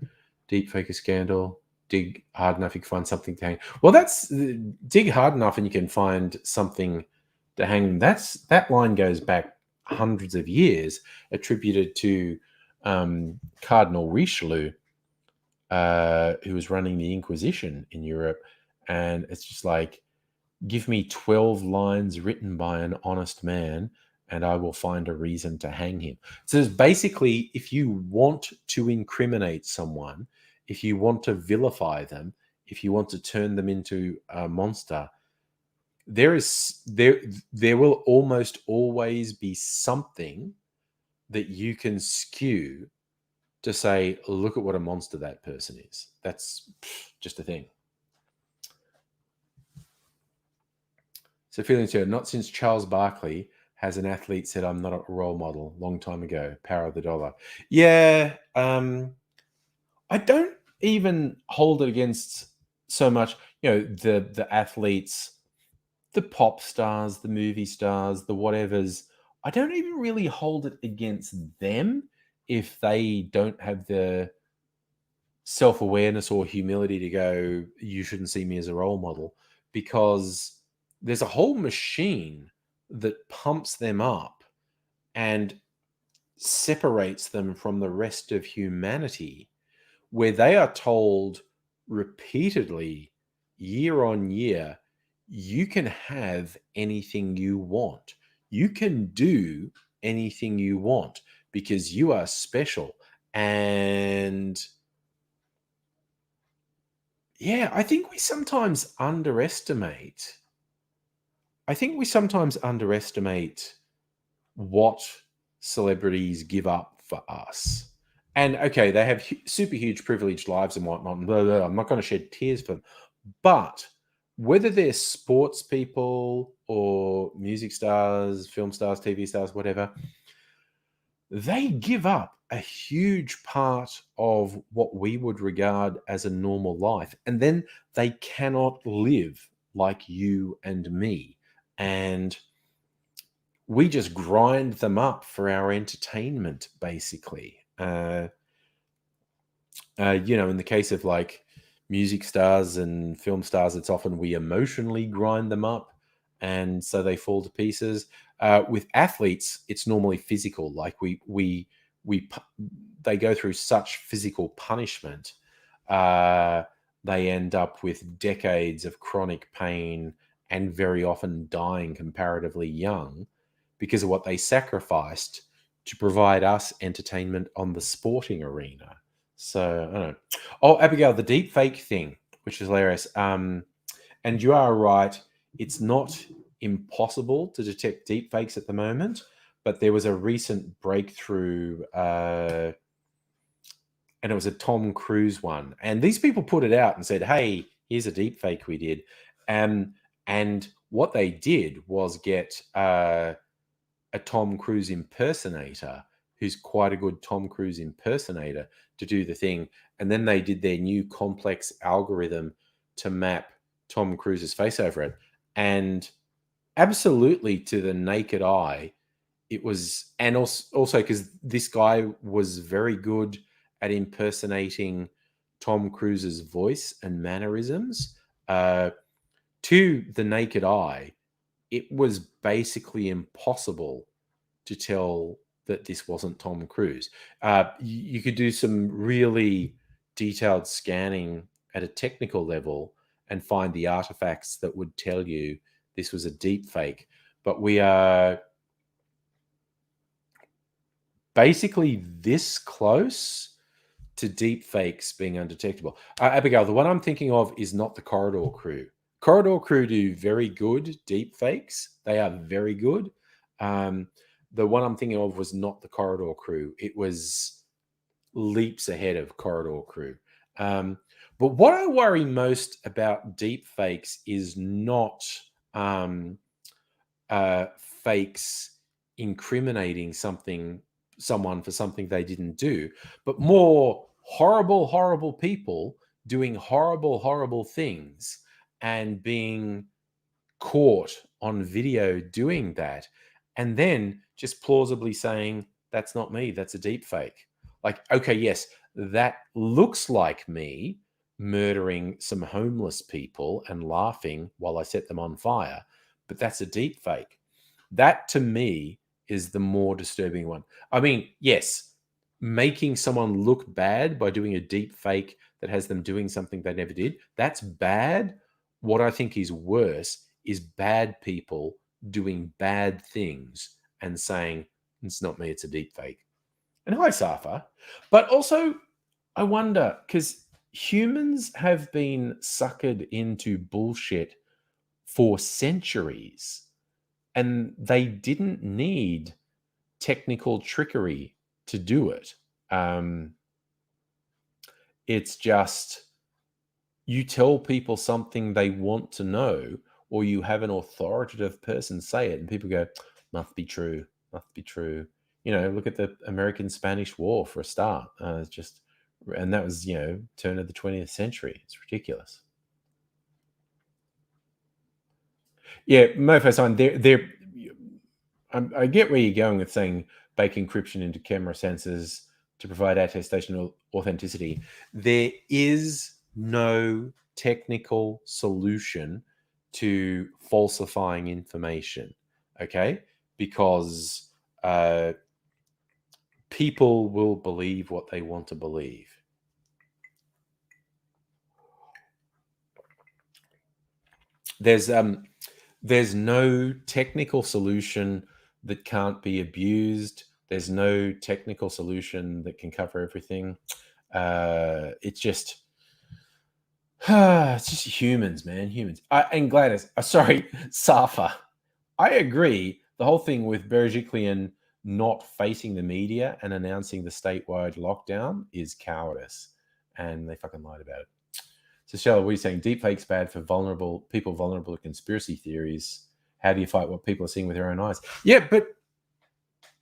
deep fake a scandal, dig hard enough you can find something to hang. Well, that's dig hard enough and you can find something to hang. That line goes back hundreds of years, attributed to Cardinal Richelieu, who was running the Inquisition in Europe, and it's just like, give me 12 lines written by an honest man, and I will find a reason to hang him. So it's basically, if you want to incriminate someone, if you want to vilify them, if you want to turn them into a monster, there will almost always be something that you can skew to say, look at what a monster that person is. That's just a thing. So feeling too, not since Charles Barkley has an athlete said, I'm not a role model, long time ago, power of the dollar. Yeah, I don't even hold it against so much, the athletes, the pop stars, the movie stars, the whatevers. I don't even really hold it against them if they don't have the self-awareness or humility to go, you shouldn't see me as a role model, because there's a whole machine that pumps them up and separates them from the rest of humanity, where they are told repeatedly, year on year, you can have anything you want. You can do anything you want because you are special. And yeah, I think we sometimes underestimate what celebrities give up for us. And okay, they have super huge privileged lives and whatnot. And blah, blah, blah. I'm not going to shed tears for them. But whether they're sports people or music stars, film stars, TV stars, whatever, they give up a huge part of what we would regard as a normal life. And then they cannot live like you and me. And we just grind them up for our entertainment, basically. In the case of like music stars and film stars, it's often we emotionally grind them up, and so they fall to pieces. With athletes, it's normally physical. Like they go through such physical punishment, they end up with decades of chronic pain and very often dying comparatively young because of what they sacrificed to provide us entertainment on the sporting arena. So, I don't know. Oh, Abigail, the deep fake thing, which is hilarious. And you are right. It's not impossible to detect deep fakes at the moment, but there was a recent breakthrough, and it was a Tom Cruise one. And these people put it out and said, hey, here's a deep fake we did. And what they did was get a Tom Cruise impersonator who's quite a good Tom Cruise impersonator to do the thing. And then they did their new complex algorithm to map Tom Cruise's face over it. And absolutely, to the naked eye, it was, and also because this guy was very good at impersonating Tom Cruise's voice and mannerisms. To the naked eye, it was basically impossible to tell that this wasn't Tom Cruise. You could do some really detailed scanning at a technical level and find the artifacts that would tell you this was a deep fake. But we are basically this close to deep fakes being undetectable. Abigail, the one I'm thinking of is not the Corridor Crew. Corridor Crew do very good deep fakes. They are very good. The one I'm thinking of was not the Corridor Crew. It was leaps ahead of Corridor Crew. But what I worry most about deep fakes is not fakes incriminating someone for something they didn't do, but more horrible people doing horrible things and being caught on video doing that, and then just plausibly saying, that's not me, that's a deep fake. Like, okay, yes, that looks like me murdering some homeless people and laughing while I set them on fire, but that's a deep fake. That to me is the more disturbing one. I mean, yes, making someone look bad by doing a deep fake that has them doing something they never did, that's bad. What I think is worse is bad people doing bad things and saying, it's not me, it's a deep fake. And hi, Safa. But also, I wonder, because humans have been suckered into bullshit for centuries, and they didn't need technical trickery to do it. It's just you tell people something they want to know, or you have an authoritative person say it, and people go, must be true, must be true. You know, look at the American-Spanish War for a start. It's just, and that was, turn of the 20th century. It's ridiculous. Yeah, Mofo sign. I get where you're going with saying bake encryption into camera sensors to provide attestation of authenticity. There is no technical solution to falsifying information, okay? Because people will believe what they want to believe. There's no technical solution that can't be abused. There's no technical solution that can cover everything. It's just humans, man, humans. And Gladys, sorry, Safa. I agree. The whole thing with Berejiklian not facing the media and announcing the statewide lockdown is cowardice, and they fucking lied about it. So, Shella, what are you saying? Deepfake's bad for people vulnerable to conspiracy theories. How do you fight what people are seeing with their own eyes? Yeah, but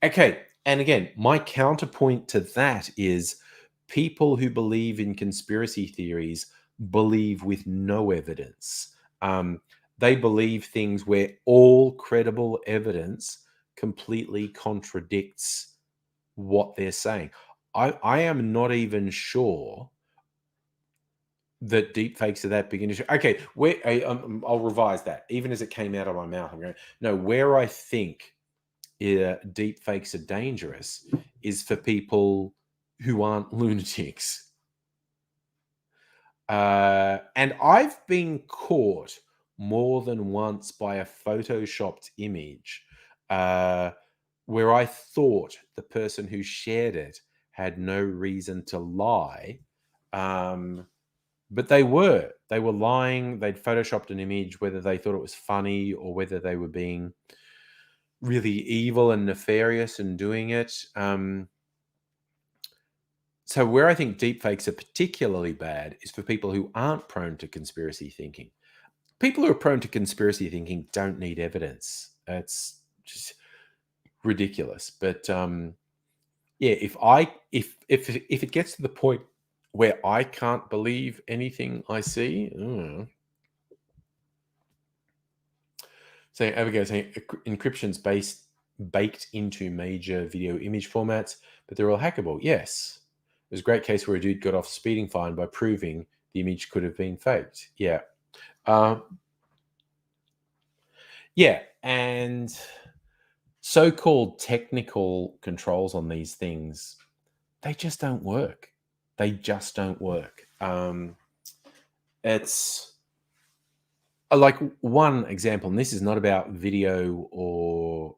okay. And again, my counterpoint to that is people who believe in conspiracy theories believe with no evidence. They believe things where all credible evidence completely contradicts what they're saying. I am not even sure that deepfakes are that big an issue. Okay, I'll revise that. Even as it came out of my mouth, I'm going, no, where I think deepfakes are dangerous is for people who aren't lunatics. And I've been caught more than once by a photoshopped image where I thought the person who shared it had no reason to lie. But they were lying. They'd photoshopped an image, whether they thought it was funny or whether they were being really evil and nefarious in doing it. So where I think deepfakes are particularly bad is for people who aren't prone to conspiracy thinking. People who are prone to conspiracy thinking don't need evidence. It's just ridiculous. But yeah, if it gets to the point where I can't believe anything I see, saying Abigail saying encryption's baked into major video image formats, but they're all hackable. Yes. There's a great case where a dude got off speeding fine by proving the image could have been faked. Yeah. Yeah. And so-called technical controls on these things, they just don't work. They just don't work. It's like one example, and this is not about video or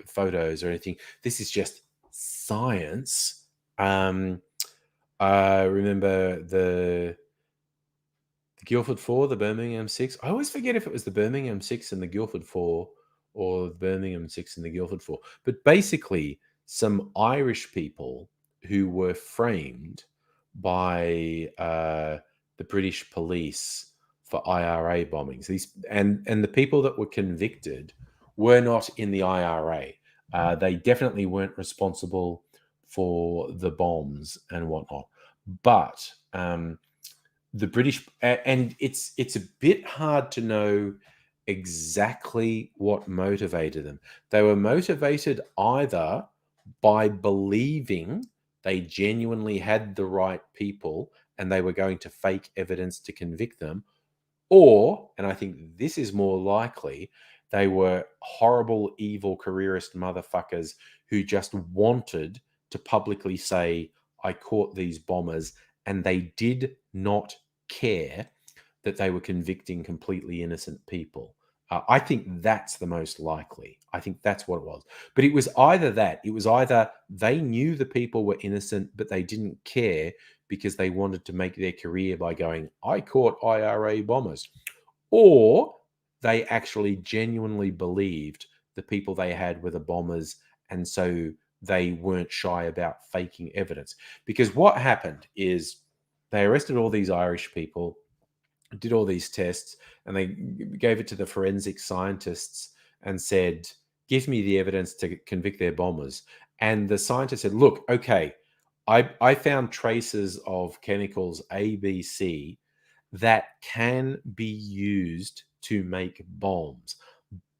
photos or anything. This is just science. Remember the Guildford 4, the Birmingham 6. I always forget if it was the Birmingham 6 and the Guildford 4 or the Birmingham 6 and the Guildford 4. But basically, some Irish people who were framed by the British police for IRA bombings. These and the people that were convicted were not in the IRA. They definitely weren't responsible for the bombs and whatnot. But the British, and it's a bit hard to know exactly what motivated them. They were motivated either by believing they genuinely had the right people and they were going to fake evidence to convict them, or, and I think this is more likely, they were horrible, evil, careerist motherfuckers who just wanted to publicly say, I caught these bombers, and they did not care that they were convicting completely innocent people. I think that's the most likely. I think that's what it was. But it was either that, it was either they knew the people were innocent, but they didn't care because they wanted to make their career by going, I caught IRA bombers, or they actually genuinely believed the people they had were the bombers, and so they weren't shy about faking evidence. Because what happened is they arrested all these Irish people, did all these tests, and they gave it to the forensic scientists and said, give me the evidence to convict their bombers. And the scientists said, look, okay, I found traces of chemicals A, B, C that can be used to make bombs.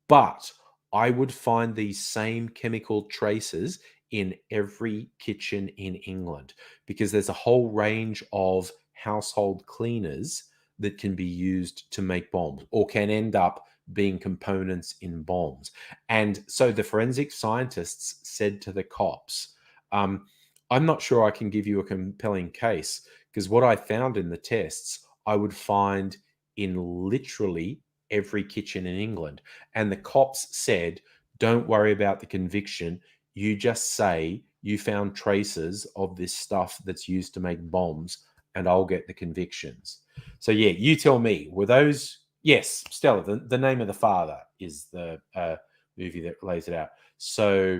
But I would find these same chemical traces in every kitchen in England because there's a whole range of household cleaners that can be used to make bombs or can end up being components in bombs. And so the forensic scientists said to the cops, I'm not sure I can give you a compelling case because what I found in the tests, I would find in literally every kitchen in England. And the cops said, don't worry about the conviction. You just say you found traces of this stuff that's used to make bombs, and I'll get the convictions. So, yeah, you tell me, were those, yes, Stella, the Name of the Father is the movie that lays it out. So,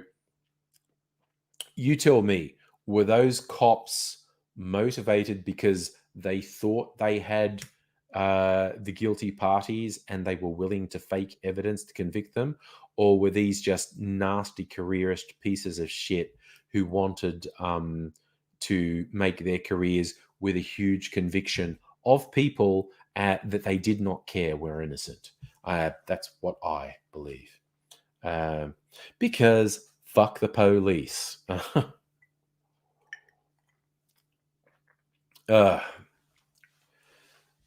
you tell me, were those cops motivated because they thought they had the guilty parties and they were willing to fake evidence to convict them? Or were these just nasty careerist pieces of shit who wanted to make their careers with a huge conviction of people that they did not care were innocent? That's what I believe. Because fuck the police.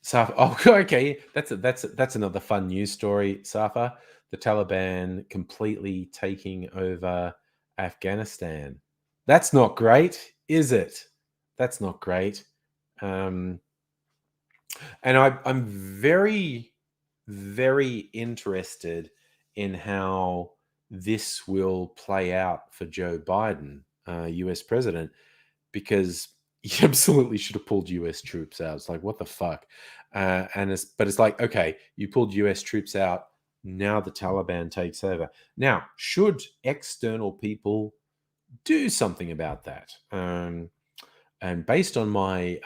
Safa. Oh, okay. That's another fun news story, Safa. The Taliban completely taking over Afghanistan. That's not great, is it? That's not great. And I'm very, very interested in how this will play out for Joe Biden, US president, because he absolutely should have pulled US troops out. It's like, what the fuck? But it's like, okay, you pulled US troops out. Now the Taliban takes over. Now, should external people do something about that? And based on my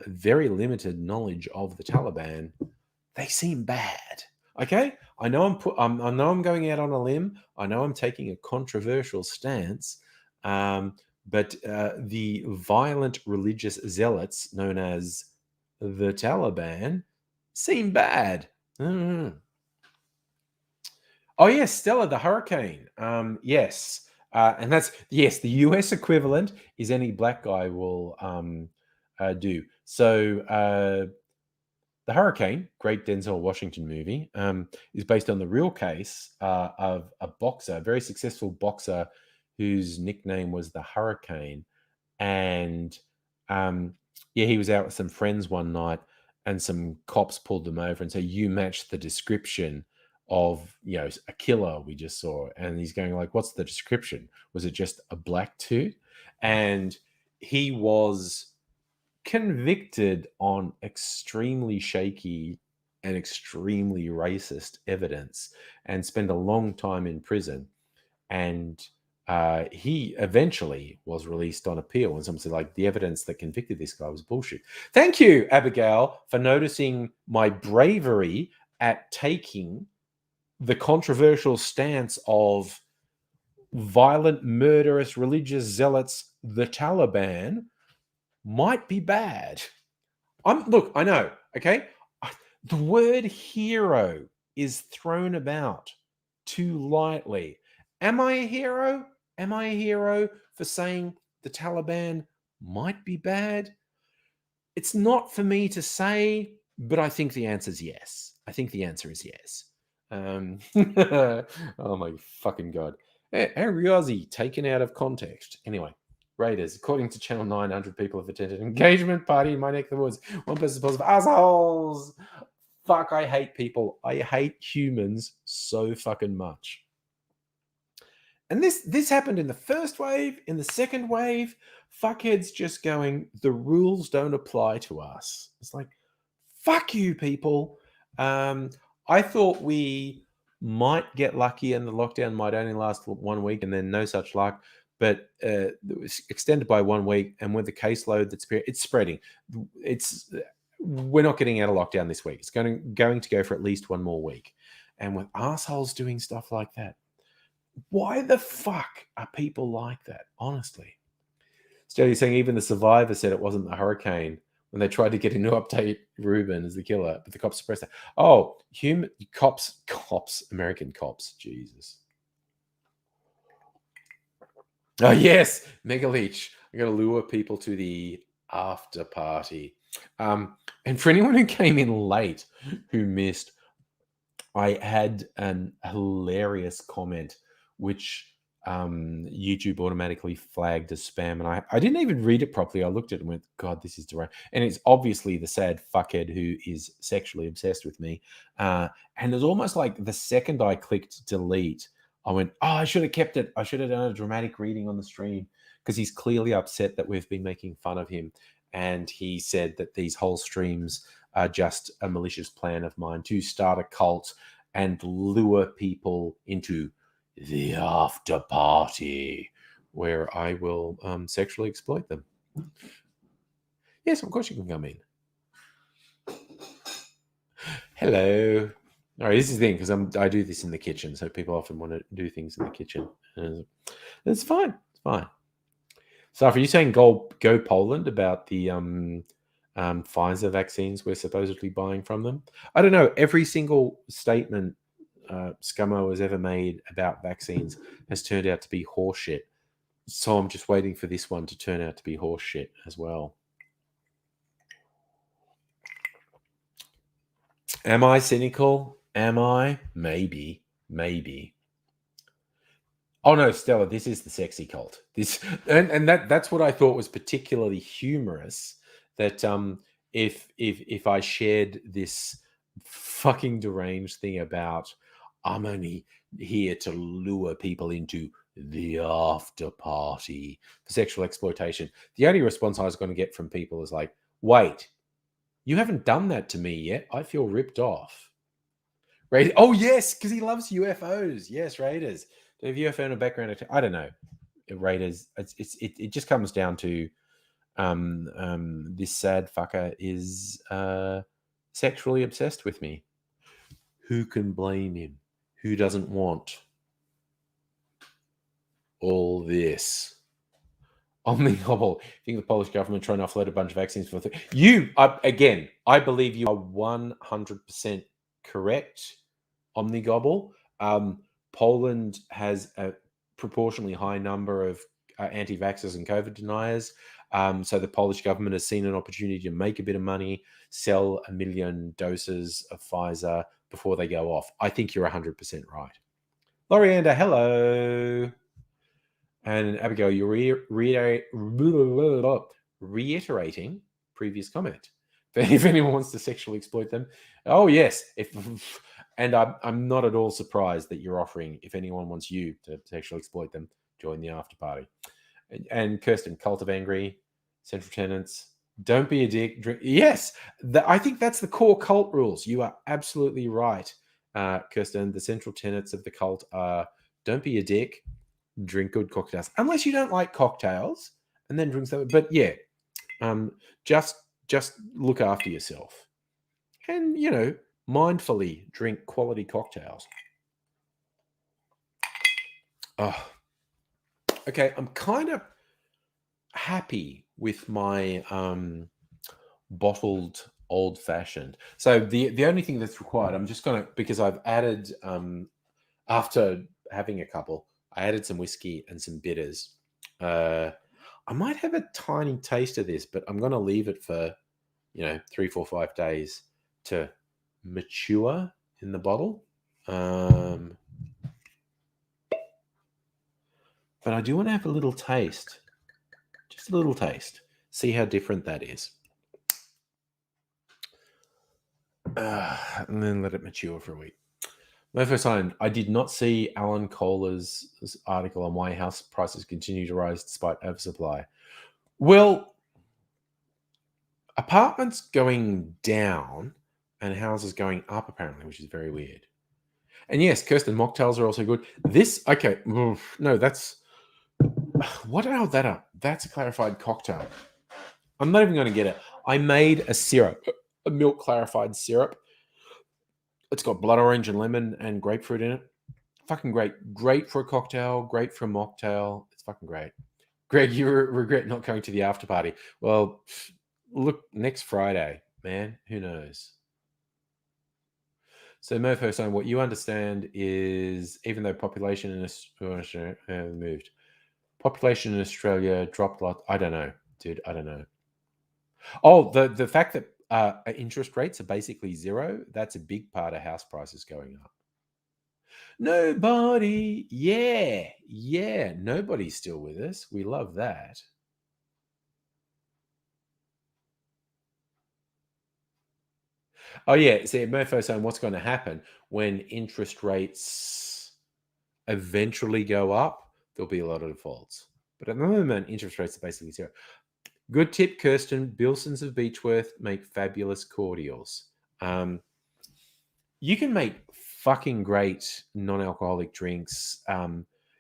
very limited knowledge of the Taliban, they seem bad. Okay, I know I know I'm going out on a limb. I know I'm taking a controversial stance. But the violent religious zealots known as the Taliban seem bad. Mm. Oh, yes, Stella, the hurricane. Yes. And that's, yes, the US equivalent is any black guy will do. So the Hurricane, great Denzel Washington movie, is based on the real case of a boxer, a very successful boxer whose nickname was the Hurricane. And yeah, he was out with some friends one night and some cops pulled him over and said, you match the description of, a killer we just saw. And he's going like, what's the description? Was it just a black dude? And he was convicted on extremely shaky and extremely racist evidence and spent a long time in prison. And he eventually was released on appeal. And someone said, like, the evidence that convicted this guy was bullshit. Thank you, Abigail, for noticing my bravery at taking the controversial stance of violent, murderous religious zealots, the Taliban, might be bad. Look, I know, okay? The word hero is thrown about too lightly. Am I a hero? Am I a hero for saying the Taliban might be bad? It's not for me to say, but I think the answer is yes. I think the answer is yes. Oh my fucking God. Angry Aussie taken out of context. Anyway, Raiders, according to Channel 900 people have attended an engagement party in my neck of the woods. One person's positive. Assholes! Fuck, I hate people. I hate humans so fucking much. And this happened in the first wave, in the second wave. Fuckheads just going, the rules don't apply to us. It's like, fuck you, people. I thought we might get lucky and the lockdown might only last 1 week and then no such luck. But it was extended by 1 week, and with the caseload it's spreading. We're not getting out of lockdown this week. It's going to go for at least 1 more week. And with assholes doing stuff like that, why the fuck are people like that? Honestly. Steady's saying even the survivor said it wasn't the hurricane when they tried to get him to update Ruben as the killer, but the cops suppressed that. Oh, human cops, American cops. Jesus. Oh, yes, Mega Leech. I'm going to lure people to the after party. And for anyone who came in late, who missed, I had an hilarious comment which YouTube automatically flagged as spam. And I didn't even read it properly. I looked at it and went, God, this is deranged. And it's obviously the sad fuckhead who is sexually obsessed with me. And it's almost like the second I clicked delete, I went, oh, I should have kept it. I should have done a dramatic reading on the stream, because he's clearly upset that we've been making fun of him. And he said that these whole streams are just a malicious plan of mine to start a cult and lure people into the after party where I will sexually exploit them. Yes, of course you can come in. Hello. All right, this is the thing, because I do this in the kitchen, so people often want to do things in the kitchen. It's fine. It's fine. So, are you saying go Poland about the Pfizer vaccines we're supposedly buying from them? I don't know. Every single statement Scummo has ever made about vaccines has turned out to be horseshit. So I'm just waiting for this one to turn out to be horseshit as well. Am I cynical? Am I? Maybe. Oh no, Stella, this is the sexy cult. That's what I thought was particularly humorous. That if I shared this fucking deranged thing about I'm only here to lure people into the after party for sexual exploitation, the only response I was going to get from people is like, wait, you haven't done that to me yet. I feel ripped off. Right? Oh yes, because he loves UFOs. Yes, Raiders. Have UFO in a background? I don't know. Raiders. It just comes down to this sad fucker is sexually obsessed with me. Who can blame him? Who doesn't want all this? Omnigobble. I think the Polish government trying to offload a bunch of vaccines for I believe you are 100% correct, Omnigobble. Poland has a proportionally high number of anti-vaxxers and COVID deniers. So the Polish government has seen an opportunity to make a bit of money, sell 1 million doses of Pfizer before they go off. I think you're 100% right. Loriander, hello. And Abigail, you're reiterating previous comment. If anyone wants to sexually exploit them, oh yes. And I'm not at all surprised that you're offering, if anyone wants you to sexually exploit them, join the after party. And Kirsten, Cult of Angry, Central Tenants, Don't be a dick. Drink. Yes, I think that's the core cult rules. You are absolutely right, Kirsten. The central tenets of the cult are: don't be a dick, drink good cocktails, unless you don't like cocktails, and then drink some. But yeah, um, just look after yourself, and mindfully drink quality cocktails. Oh, okay. I'm kind of happy with my bottled old fashioned. So the only thing that's required, I'm just gonna, because I've added after having a couple, I added some whiskey and some bitters. I might have a tiny taste of this, but I'm gonna leave it for 3, 4, 5 days to mature in the bottle. But I do want to have a little taste, just a little taste, see how different that is. And then let it mature for a week. Mofo Sign, I did not see Alan Kohler's article on why house prices continue to rise despite oversupply. Well, apartments going down and houses going up, apparently, which is very weird. And yes, Kirsten, mocktails are also good. This, okay, no, that's, what held that up? That's a clarified cocktail. I'm not even going to get it. I made a syrup, a milk clarified syrup. It's got blood orange and lemon and grapefruit in it. Fucking great. Great for a cocktail, great for a mocktail. It's fucking great. Greg, you regret not going to the after party. Well, look, next Friday, man. Who knows? So Mofo saying what you understand is even though population in Australia moved, population in Australia dropped a lot. I don't know, dude. I don't know. Oh, the fact that interest rates are basically zero, that's a big part of house prices going up. Nobody. Yeah. Nobody's still with us. We love that. Oh, yeah. See, Mofo saying what's going to happen when interest rates eventually go up, there'll be a lot of defaults. But at the moment, interest rates are basically zero. Good tip, Kirsten. Bilsons of Beechworth make fabulous cordials. You can make fucking great non-alcoholic drinks.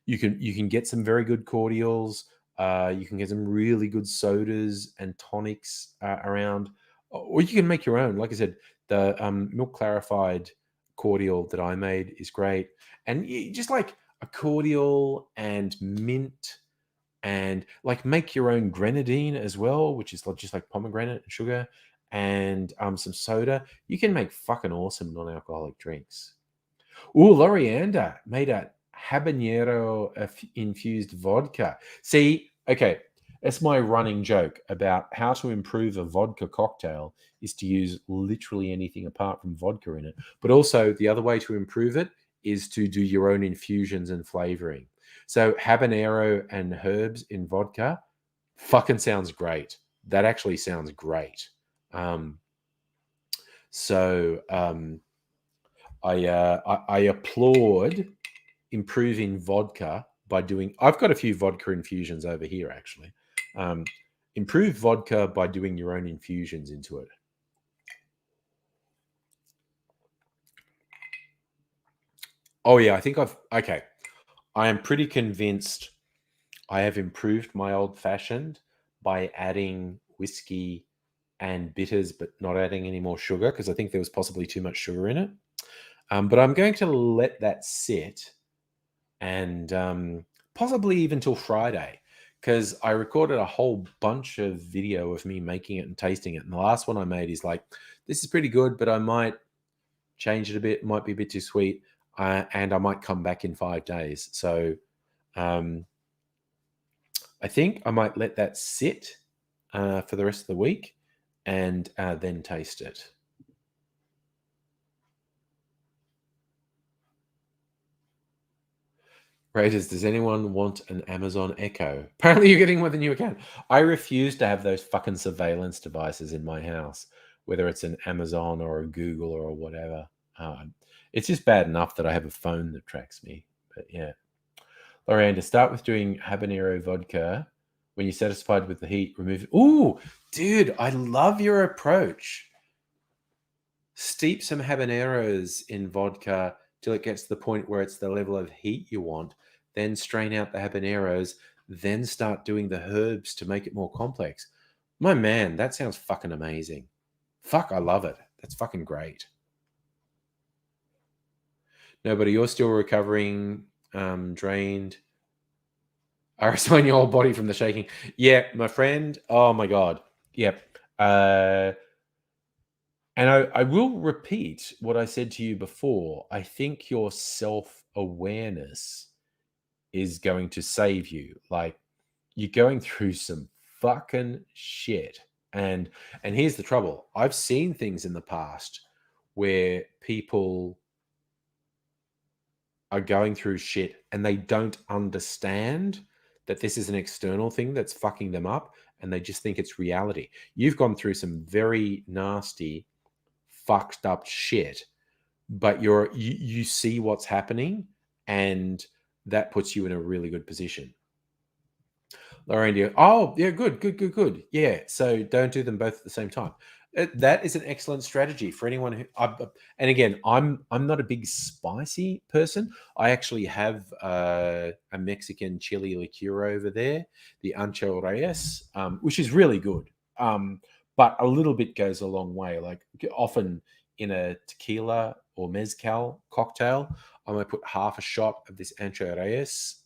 You can get some very good cordials. You can get some really good sodas and tonics around, or you can make your own. Like I said, the milk clarified cordial that I made is great, and just like a cordial and mint, and like make your own grenadine as well, which is just like pomegranate and sugar and some soda. You can make fucking awesome non-alcoholic drinks. Ooh, Loriander made a habanero infused vodka. See, okay, that's my running joke about how to improve a vodka cocktail is to use literally anything apart from vodka in it. But also the other way to improve it is to do your own infusions and flavoring. So habanero and herbs in vodka fucking sounds great. That actually sounds great. I applaud improving vodka by doing. I've got a few vodka infusions over here actually. Improve vodka by doing your own infusions into it. Oh yeah, I think okay. I am pretty convinced I have improved my old fashioned by adding whiskey and bitters, but not adding any more sugar because I think there was possibly too much sugar in it. But I'm going to let that sit and possibly even till Friday because I recorded a whole bunch of video of me making it and tasting it. And the last one I made is like, this is pretty good, but I might change it a bit. It might be a bit too sweet. And I might come back in 5 days. So I think I might let that sit for the rest of the week and then taste it. Raiders, does anyone want an Amazon Echo? Apparently you're getting more than you can. I refuse to have those fucking surveillance devices in my house, whether it's an Amazon or a Google or whatever. It's just bad enough that I have a phone that tracks me. But yeah. Lorraine, to start with doing habanero vodka, When you're satisfied with the heat, remove it. Ooh, dude, I love your approach. Steep some habaneros in vodka till it gets to the point where it's the level of heat you want. Then strain out the habaneros. Then start doing the herbs to make it more complex. My man, that sounds fucking amazing. Fuck, I love it. That's fucking great. No, but you're still recovering, drained. I resign your whole body from the shaking. Yeah, my friend. Oh my god. Yep. And I will repeat what I said to you before. I think your self-awareness is going to save you. Like, you're going through some fucking shit. And here's the trouble. I've seen things in the past where people are going through shit and they don't understand that this is an external thing that's fucking them up, and they just think it's reality. You've gone through some very nasty, fucked up shit, but you see what's happening, and that puts you in a really good position. Lorraine, oh yeah, good. Yeah, so don't do them both at the same time. That is an excellent strategy for anyone who. And again, I'm not a big spicy person. I actually have a Mexican chili liqueur over there, the Ancho Reyes, which is really good. But a little bit goes a long way. Like, often in a tequila or mezcal cocktail, I might put half a shot of this Ancho Reyes,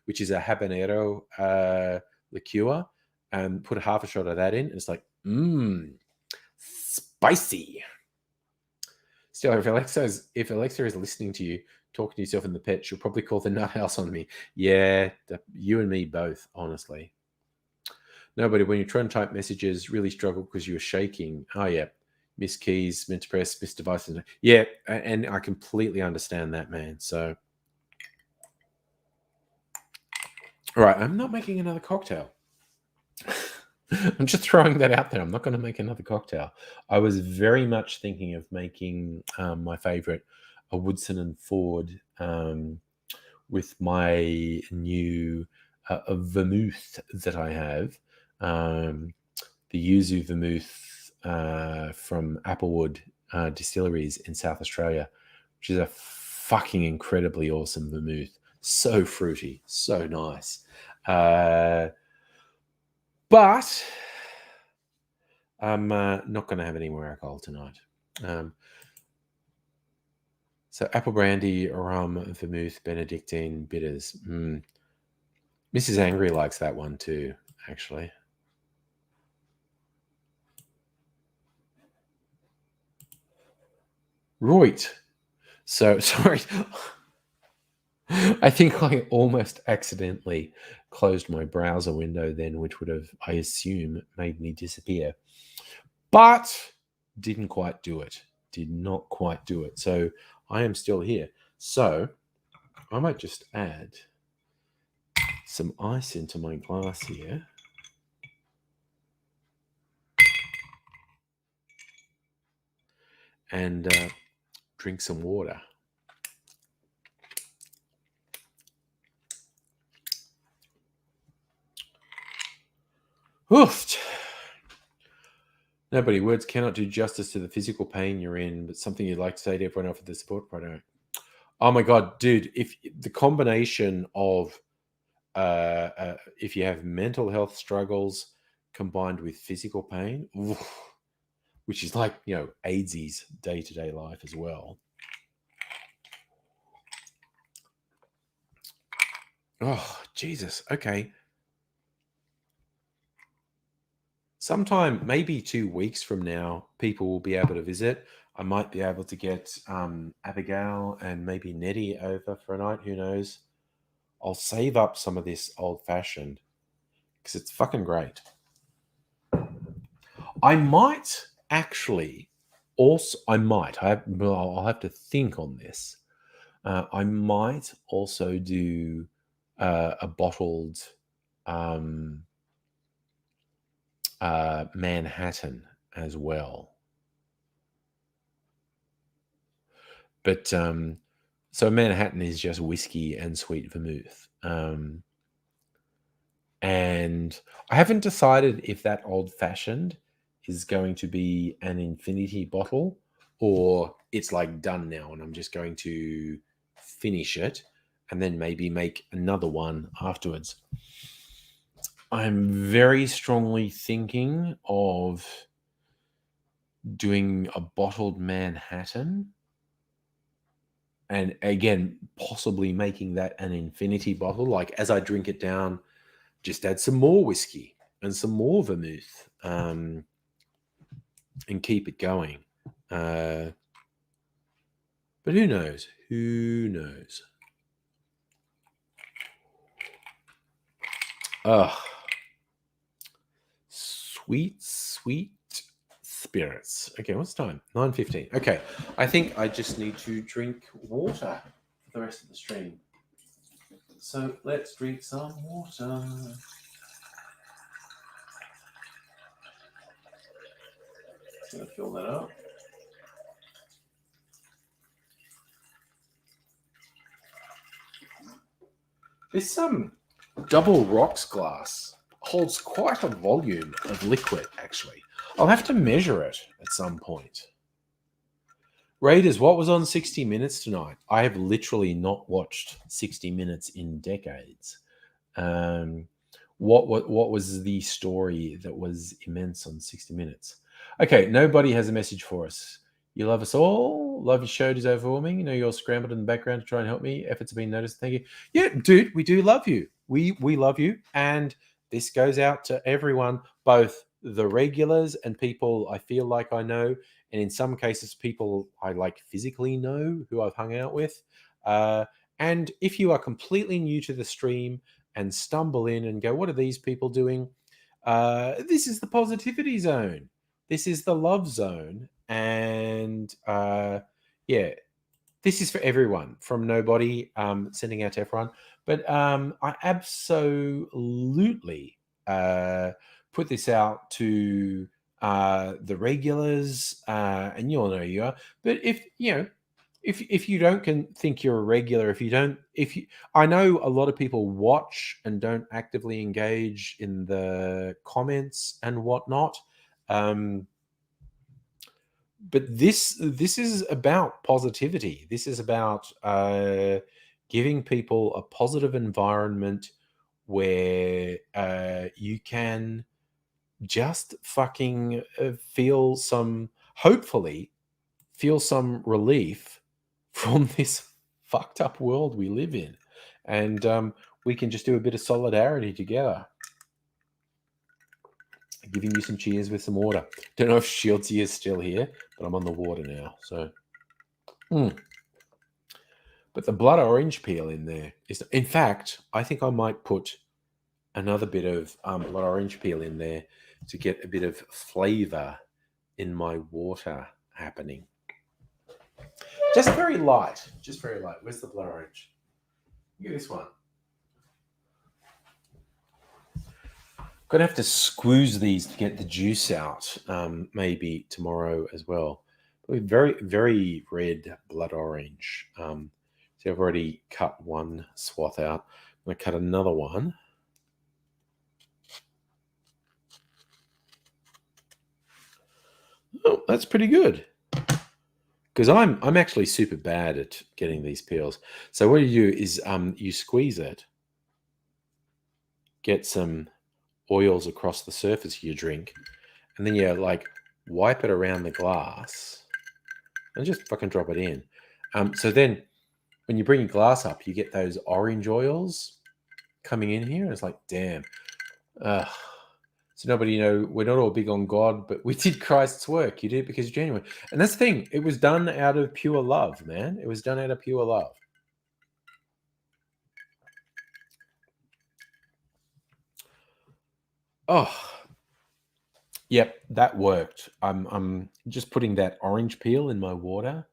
which is a habanero liqueur, and put half a shot of that in. And it's like, spicy. Still, if Alexa is listening to you, talking to yourself in the pet, she'll probably call the nut house on me. Yeah, you and me both, honestly. Nobody, when you're trying to type messages, really struggle because you're shaking. Oh, yeah. Miss keys, meant to press, miss devices. Yeah, and I completely understand that, man. So, all right, I'm not making another cocktail. I'm just throwing that out there. I'm not going to make another cocktail. I was very much thinking of making my favorite, a Woodson and Ford, with my new vermouth that I have, the Yuzu vermouth from Applewood Distilleries in South Australia, which is a fucking incredibly awesome vermouth. So fruity, so nice. But I'm not going to have any more alcohol tonight. So apple brandy, rum, vermouth, Benedictine, bitters. Mrs. Angry likes that one too, actually. Right. So, sorry. I think I almost accidentally closed my browser window then, which would have, I assume, made me disappear. But didn't quite do it. Did not quite do it. So I am still here. So I might just add some ice into my glass here. And drink some water. Oofed. Nobody, words cannot do justice to the physical pain you're in, but something you'd like to say to everyone offered the support program. Oh my God, dude, if the combination of if you have mental health struggles combined with physical pain, which is like, AIDS's day-to-day life as well. Oh, Jesus. Okay. Sometime, maybe 2 weeks from now, people will be able to visit. I might be able to get Abigail and maybe Nettie over for a night. Who knows? I'll save up some of this old-fashioned because it's fucking great. I might actually also, I'll have to think on this. I might also do a bottled Manhattan as well. But so Manhattan is just whiskey and sweet vermouth. And I haven't decided if that old fashioned is going to be an infinity bottle or it's like done now and I'm just going to finish it and then maybe make another one afterwards. I'm very strongly thinking of doing a bottled Manhattan and again, possibly making that an infinity bottle. Like as I drink it down, just add some more whiskey and some more vermouth and keep it going. But who knows? Who knows? Ugh. Sweet, sweet spirits. Okay, what's time? 9:15. Okay, I think I just need to drink water for the rest of the stream. So let's drink some water. Just gonna fill that up. This double rocks glass holds quite a volume of liquid, actually. I'll have to measure it at some point. Raiders, what was on 60 Minutes tonight? I have literally not watched 60 Minutes in decades. What was the story that was immense on 60 Minutes? Okay, nobody has a message for us. You love us all. Love your show. It is overwhelming. You know you're scrambled in the background to try and help me. Efforts have been noticed. Thank you. Yeah, dude, we do love you. We love you, and this goes out to everyone, both the regulars and people I feel like I know, and in some cases, people I like physically know who I've hung out with. And if you are completely new to the stream and stumble in and go, "What are these people doing?" This is the positivity zone. This is the love zone, and yeah, this is for everyone from nobody, sending out to everyone. But I absolutely put this out to the regulars, and you all know who you are. But if you don't think you're a regular, I know a lot of people watch and don't actively engage in the comments and whatnot. But this is about positivity. This is about giving people a positive environment where you can just fucking hopefully feel some relief from this fucked up world we live in, and we can just do a bit of solidarity together. Giving you some cheers with some water. Don't know if Shieldsy is still here, but I'm on the water now. So, but the blood orange peel in there is. In fact, I think I might put another bit of blood orange peel in there to get a bit of flavor in my water happening. Just very light. Just very light. Where's the blood orange? Look at this one. Gonna have to squeeze these to get the juice out, maybe tomorrow as well. But very, very red blood orange. So I've already cut one swath out. I'm gonna cut another one. Oh, that's pretty good. Because I'm actually super bad at getting these peels. So what you do is you squeeze it, get some oils across the surface of your drink, and then you like wipe it around the glass and just fucking drop it in. So then when you bring your glass up, you get those orange oils coming in here. And it's like, damn. So nobody, we're not all big on God, but we did Christ's work. You did it because you're genuine. And that's the thing. It was done out of pure love, man. It was done out of pure love. Oh, yep, that worked. I'm just putting that orange peel in my water.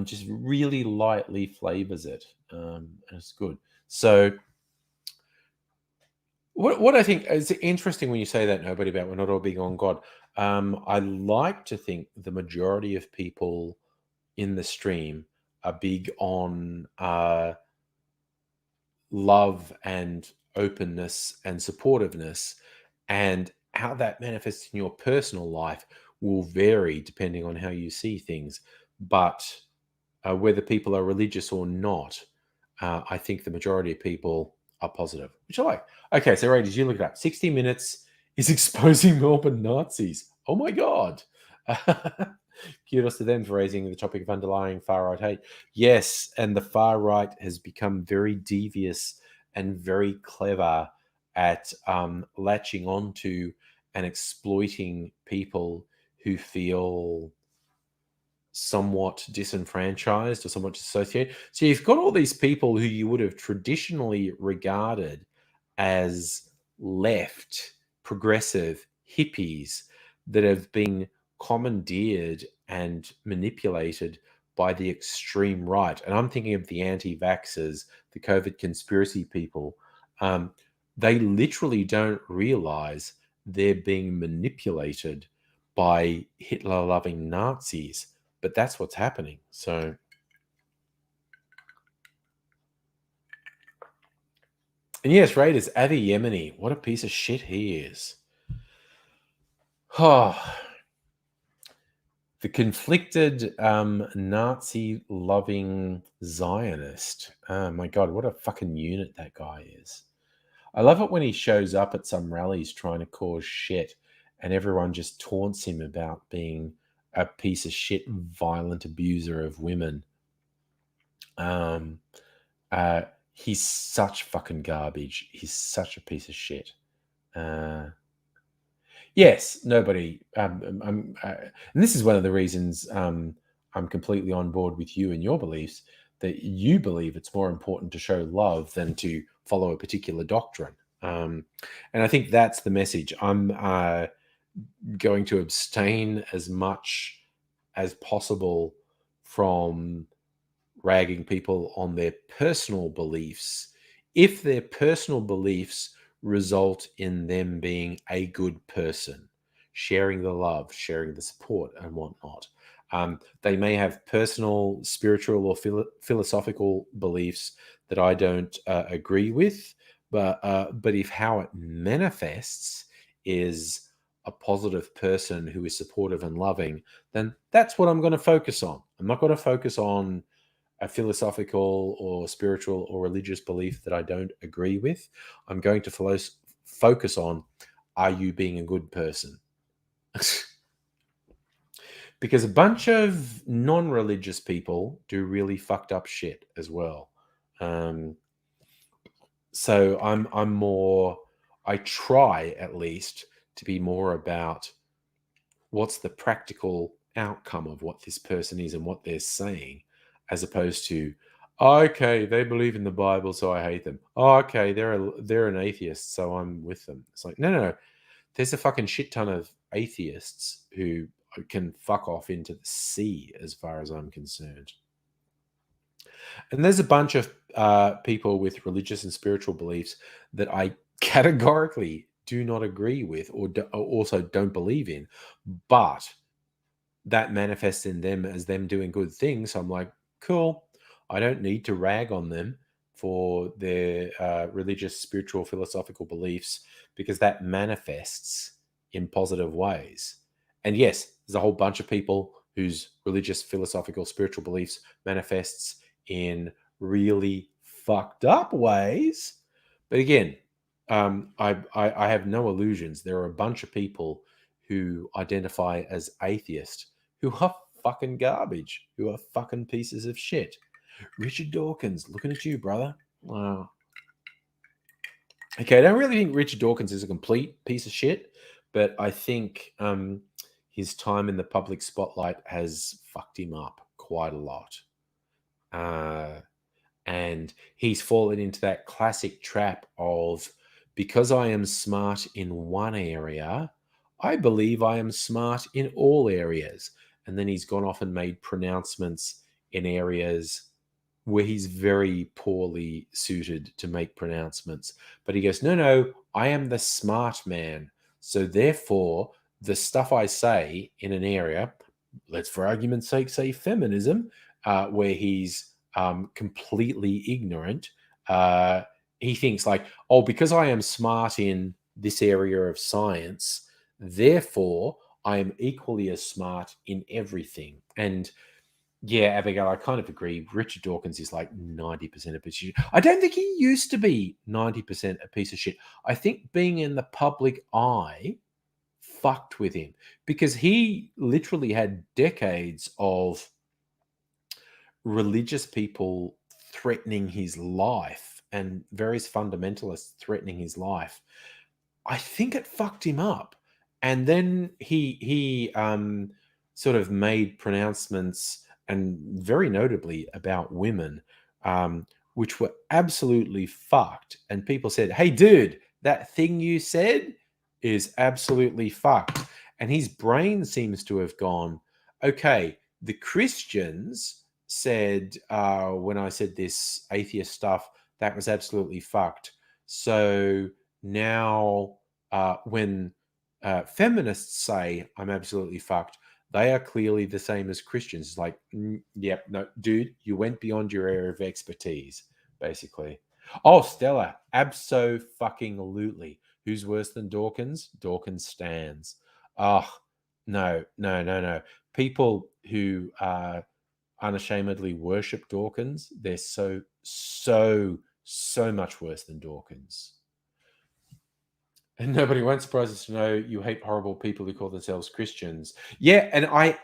Just really lightly flavors it. And it's good. So what I think is interesting when you say that, nobody, about we're not all big on God. I like to think the majority of people in the stream are big on love and openness and supportiveness, and how that manifests in your personal life will vary depending on how you see things. But whether people are religious or not, I think the majority of people are positive, which I like. Okay, so Ray, did you look it up? 60 Minutes is exposing Melbourne Nazis. Oh my God. Kudos to them for raising the topic of underlying far right hate. Yes, and the far right has become very devious and very clever at latching onto and exploiting people who feel somewhat disenfranchised or somewhat dissociated. So you've got all these people who you would have traditionally regarded as left, progressive, hippies that have been commandeered and manipulated by the extreme right. And I'm thinking of the anti vaxxers, the COVID conspiracy people. They literally don't realize they're being manipulated by Hitler loving Nazis, but that's what's happening. So, and yes, Raiders, Avi Yemeni, what a piece of shit he is. Oh, the conflicted Nazi loving Zionist. Oh my God, what a fucking unit that guy is. I love it when he shows up at some rallies trying to cause shit and everyone just taunts him about being a piece of shit, violent abuser of women. He's such fucking garbage. He's such a piece of shit. Yes, nobody. And this is one of the reasons I'm completely on board with you and your beliefs, that you believe it's more important to show love than to follow a particular doctrine. And I think that's the message. I'm going to abstain as much as possible from ragging people on their personal beliefs if their personal beliefs result in them being a good person, sharing the love, sharing the support, and whatnot. They may have personal, spiritual, or philosophical beliefs that I don't agree with, but if how it manifests is a positive person who is supportive and loving, then that's what I'm going to focus on. I'm not going to focus on a philosophical or spiritual or religious belief that I don't agree with. I'm going to focus on, are you being a good person? Because a bunch of non-religious people do really fucked up shit as well. So I'm more, I try at least to be more about what's the practical outcome of what this person is and what they're saying, as opposed to, okay, they believe in the Bible, so I hate them. Oh, okay, they're an atheist, so I'm with them. It's like, no. There's a fucking shit ton of atheists who can fuck off into the sea, as far as I'm concerned. And there's a bunch of people with religious and spiritual beliefs that I categorically do not agree with, or also don't believe in, but that manifests in them as them doing good things. So I'm like, cool. I don't need to rag on them for their religious, spiritual, philosophical beliefs, because that manifests in positive ways. And yes, there's a whole bunch of people whose religious, philosophical, spiritual beliefs manifests in really fucked up ways. But again, I have no illusions. There are a bunch of people who identify as atheist who are fucking garbage, who are fucking pieces of shit. Richard Dawkins, looking at you, brother. Wow. Okay, I don't really think Richard Dawkins is a complete piece of shit, but I think his time in the public spotlight has fucked him up quite a lot. And he's fallen into that classic trap of, because I am smart in one area, I believe I am smart in all areas. And then he's gone off and made pronouncements in areas where he's very poorly suited to make pronouncements. But he goes, no, I am the smart man. So therefore, the stuff I say in an area, let's for argument's sake say feminism, where he's completely ignorant, he thinks like, oh, because I am smart in this area of science, therefore I am equally as smart in everything. And yeah, Abigail, I kind of agree. Richard Dawkins is like 90% a piece of shit. I don't think he used to be 90% a piece of shit. I think being in the public eye fucked with him because he literally had decades of religious people threatening his life and various fundamentalists threatening his life. I think it fucked him up. And then he sort of made pronouncements, and very notably about women, which were absolutely fucked. And people said, "Hey, dude, that thing you said is absolutely fucked." And his brain seems to have gone, "Okay, the Christians said when I said this atheist stuff, that was absolutely fucked. So now when feminists say I'm absolutely fucked, they are clearly the same as Christians." It's like, yep, no, dude, you went beyond your area of expertise, basically. Oh, Stella, abso-fucking-lutely. Who's worse than Dawkins? Dawkins stands. Oh, no, no, no, no. People who unashamedly worship Dawkins, they're so much worse than Dawkins. And nobody won't surprise us to know you hate horrible people who call themselves Christians. Yeah, and I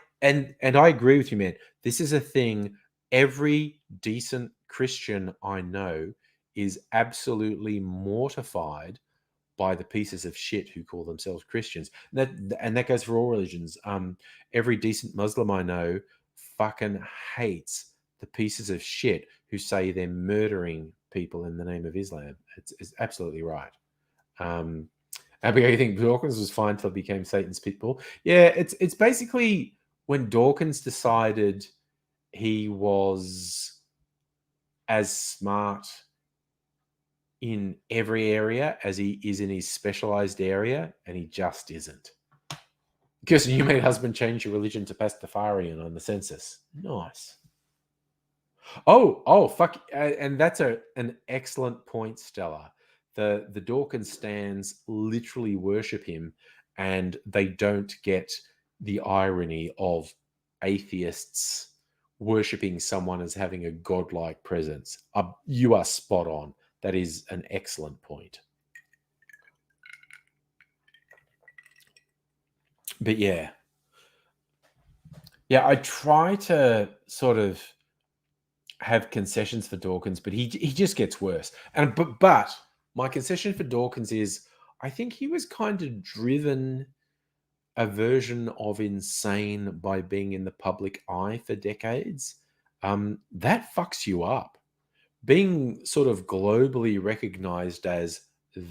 agree with you, man. This is a thing every decent Christian I know is absolutely mortified by the pieces of shit who call themselves Christians. And that goes for all religions. Every decent Muslim I know fucking hates the pieces of shit who say they're murdering people in the name of Islam. It's absolutely right. Abigail, you think Dawkins was fine till he became Satan's pitbull? Yeah, it's basically when Dawkins decided he was as smart in every area as he is in his specialized area, and he just isn't. Because you made husband change your religion to Pastafarian on the census. Nice. Oh, fuck! And that's an excellent point, Stella. The Dawkins stands literally worship him, and they don't get the irony of atheists worshipping someone as having a godlike presence. You are spot on. That is an excellent point. But yeah, I try to sort of have concessions for Dawkins, but he just gets worse. And but my concession for Dawkins is I think he was kind of driven a version of insane by being in the public eye for decades. That fucks you up. Being sort of globally recognized as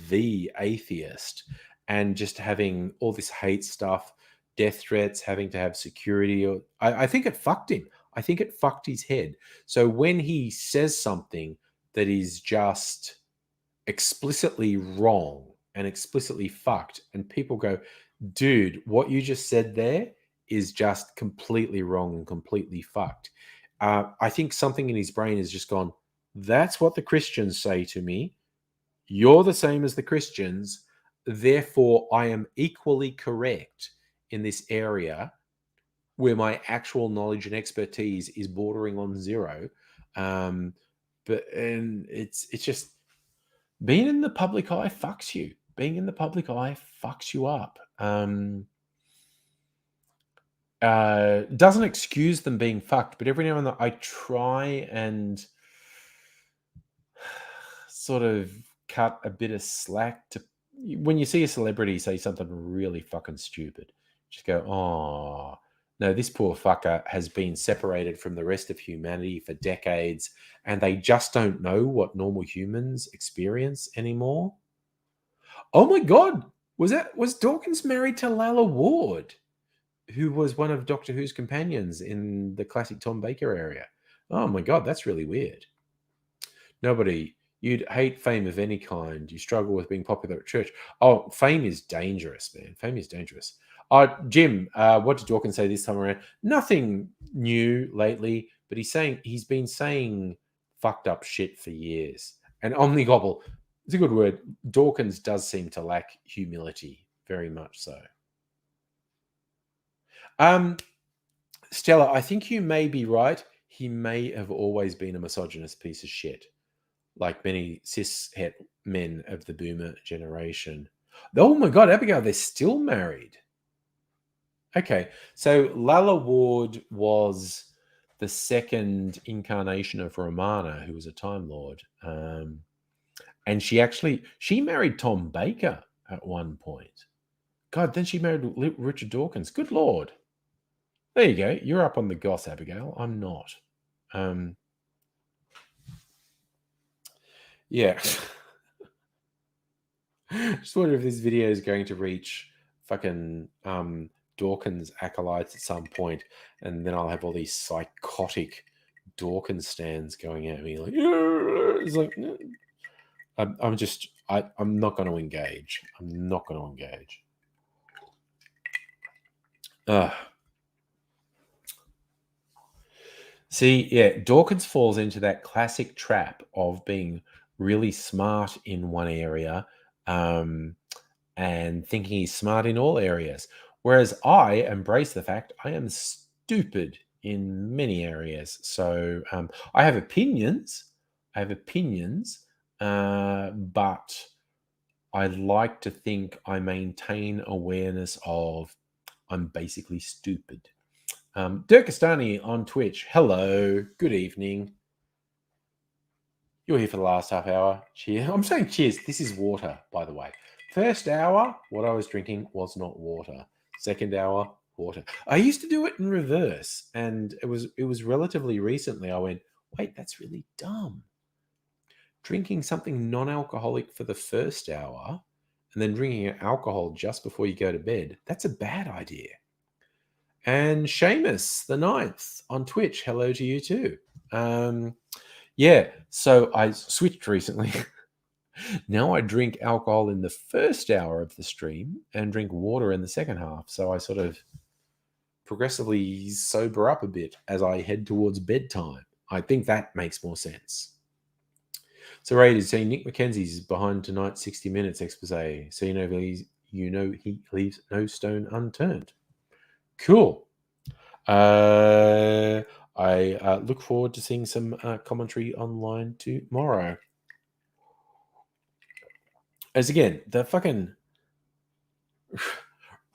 the atheist and just having all this hate stuff, death threats, having to have security, I think it fucked him. I think it fucked his head. So when he says something that is just explicitly wrong and explicitly fucked, and people go, dude, what you just said there is just completely wrong and completely fucked. I think something in his brain has just gone, that's what the Christians say to me. You're the same as the Christians. Therefore, I am equally correct in this area where my actual knowledge and expertise is bordering on zero. But it's just being in the public eye fucks you. Being in the public eye fucks you up. Doesn't excuse them being fucked, but every now and then I try and sort of cut a bit of slack to when you see a celebrity say something really fucking stupid, just go, oh, no, this poor fucker has been separated from the rest of humanity for decades and they just don't know what normal humans experience anymore. Oh my God. Was Dawkins married to Lalla Ward, who was one of Doctor Who's companions in the classic Tom Baker area? Oh my God, that's really weird. You'd hate fame of any kind. You struggle with being popular at church. Oh, fame is dangerous, man. Fame is dangerous. Jim, what did Dawkins say this time around? Nothing new lately, but he's been saying fucked up shit for years. And Omnigobble, it's a good word. Dawkins does seem to lack humility, very much so. Stella, I think you may be right. He may have always been a misogynist piece of shit, like many cis-het men of the boomer generation. Oh my God, Abigail, they're still married. Okay, so Lalla Ward was the second incarnation of Romana, who was a Time Lord. And she married Tom Baker at one point. God, then she married Richard Dawkins. Good Lord. There you go. You're up on the goss, Abigail. I'm not. Yeah. Just wonder if this video is going to reach fucking Dawkins acolytes at some point, and then I'll have all these psychotic Dawkins stands going at me like, it's like, I'm not going to engage. I'm not going to engage. See, yeah, Dawkins falls into that classic trap of being really smart in one area and thinking he's smart in all areas. Whereas I embrace the fact I am stupid in many areas. So I have opinions. But I like to think I maintain awareness of I'm basically stupid. Dirkistani on Twitch. Hello. Good evening. You're here for the last half hour. Cheers. I'm saying cheers. This is water, by the way. First hour, what I was drinking was not water. Second hour, water. I used to do it in reverse, and it was relatively recently I went, wait, that's really dumb. Drinking something non-alcoholic for the first hour and then drinking alcohol just before you go to bed, that's a bad idea. And Seamus the Ninth on Twitch, hello to you too. Yeah, so I switched recently. Now I drink alcohol in the first hour of the stream and drink water in the second half. So I sort of progressively sober up a bit as I head towards bedtime. I think that makes more sense. So Raid is saying Nick Mackenzie's behind tonight's 60 Minutes expose. So he leaves no stone unturned. Cool. I look forward to seeing some commentary online tomorrow. As again, the fucking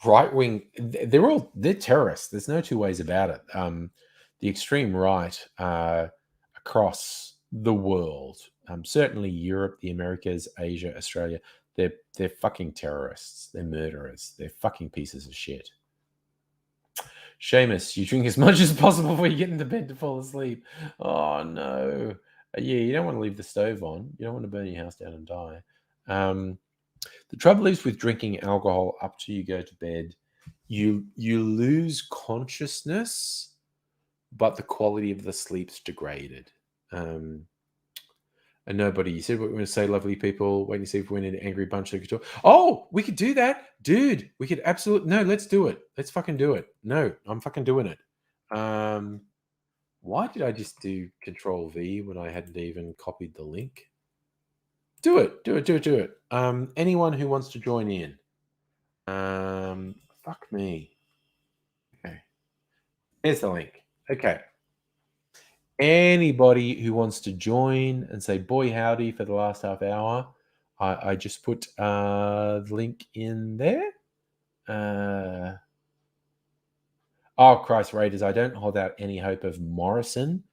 right wing, they're terrorists. There's no two ways about it. The extreme right across the world, certainly Europe, the Americas, Asia, Australia, they're fucking terrorists. They're murderers. They're fucking pieces of shit. Seamus, you drink as much as possible before you get into bed to fall asleep. Oh no. Yeah, you don't want to leave the stove on. You don't want to burn your house down and die. The trouble is with drinking alcohol up till you go to bed, you lose consciousness, but the quality of the sleep's degraded. And nobody, you said what we're going to say, lovely people. Wait and see if we're in an angry bunch that could talk. Oh, we could do that, dude. We could absolutely let's do it. Let's fucking do it. No, I'm fucking doing it. Why did I just do Control V when I hadn't even copied the link? Do it. Anyone who wants to join in. Fuck me. Okay. Here's the link. Okay. Anybody who wants to join and say boy howdy for the last half hour, I just put the link in there. Oh, Christ Raiders, I don't hold out any hope of Morrison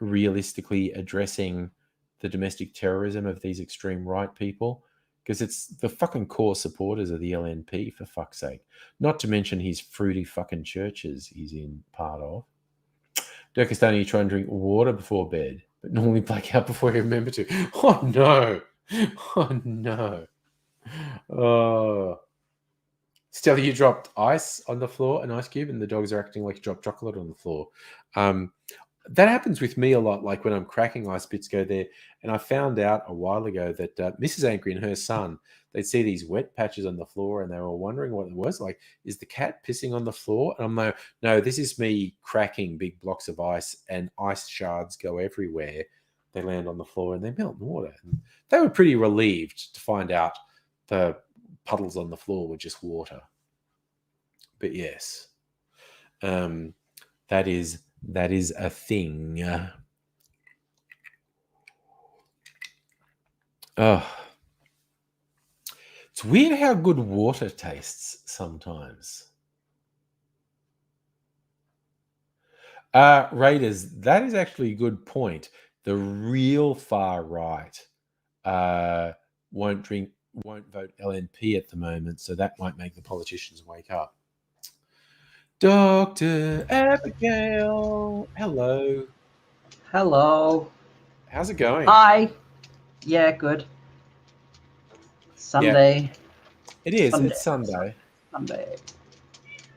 realistically addressing the domestic terrorism of these extreme right people, because it's the fucking core supporters of the LNP, for fuck's sake. Not to mention his fruity fucking churches he's in part of. Dirkistani, you try and drink water before bed, but normally black out before you remember to. Oh, no. Oh, no. Oh. Stella, you dropped ice on the floor, an ice cube, and the dogs are acting like you dropped chocolate on the floor. That happens with me a lot, like when I'm cracking ice bits go there. And I found out a while ago that Mrs. Angry and her son, they'd see these wet patches on the floor and they were wondering what it was. Like, is the cat pissing on the floor? And I'm like, no, this is me cracking big blocks of ice and ice shards go everywhere. they land on the floor and they melt in water. And they were pretty relieved to find out the puddles on the floor were just water. But yes, that is a thing. Oh, it's weird how good water tastes sometimes. Raiders, that is actually a good point. The real far right won't vote LNP at the moment, so that might make the politicians wake up. Dr. Abigail, hello. Hello. How's it going? Hi. Yeah, good. Sunday. It is. Sunday. It's Sunday. Sunday.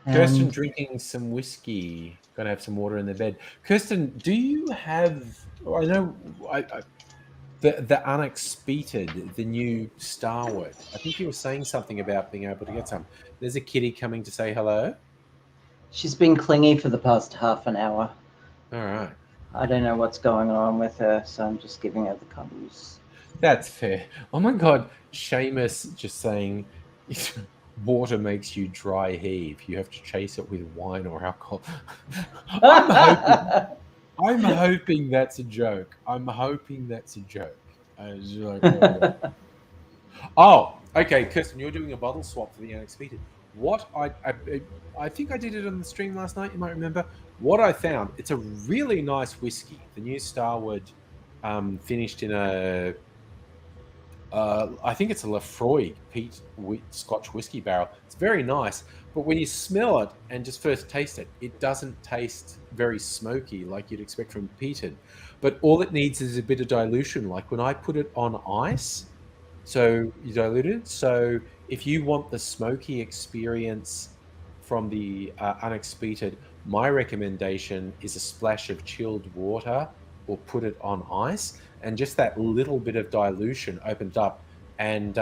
Kirsten drinking some whiskey. Gonna have some water in their bed. Kirsten, do you have? I know. The unexpected, the new Starwood. I think you were saying something about being able to get some. There's a kitty coming to say hello. She's been clingy for the past half an hour. All right. I don't know what's going on with her, so I'm just giving her the cuddles. That's fair. Oh my God, Seamus just saying water makes you dry heave. You have to chase it with wine or alcohol. I'm hoping that's a joke. Oh, okay, Kirsten, you're doing a bottle swap for the unexpected. What I think I did it on the stream last night. You might remember what I found. It's a really nice whiskey. The new Starwood, finished in a. I think it's a Lefroy peat Scotch whiskey barrel. It's very nice, but when you smell it and just first taste it, it doesn't taste very smoky like you'd expect from peated. But all it needs is a bit of dilution. Like when I put it on ice, so you dilute it. So if you want the smoky experience from the unexpected, my recommendation is a splash of chilled water or put it on ice. And just that little bit of dilution opened up and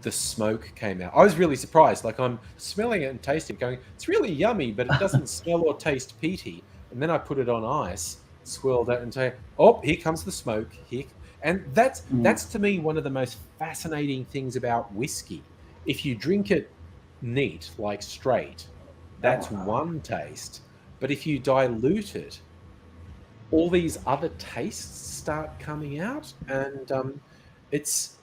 the smoke came out. I was really surprised. Like I'm smelling it and tasting it going, it's really yummy, but it doesn't smell or taste peaty. And then I put it on ice, swirled it and say, oh, here comes the smoke. And that's to me one of the most fascinating things about whiskey. If you drink it neat, like straight, that's one taste. But if you dilute it, all these other tastes start coming out, and there's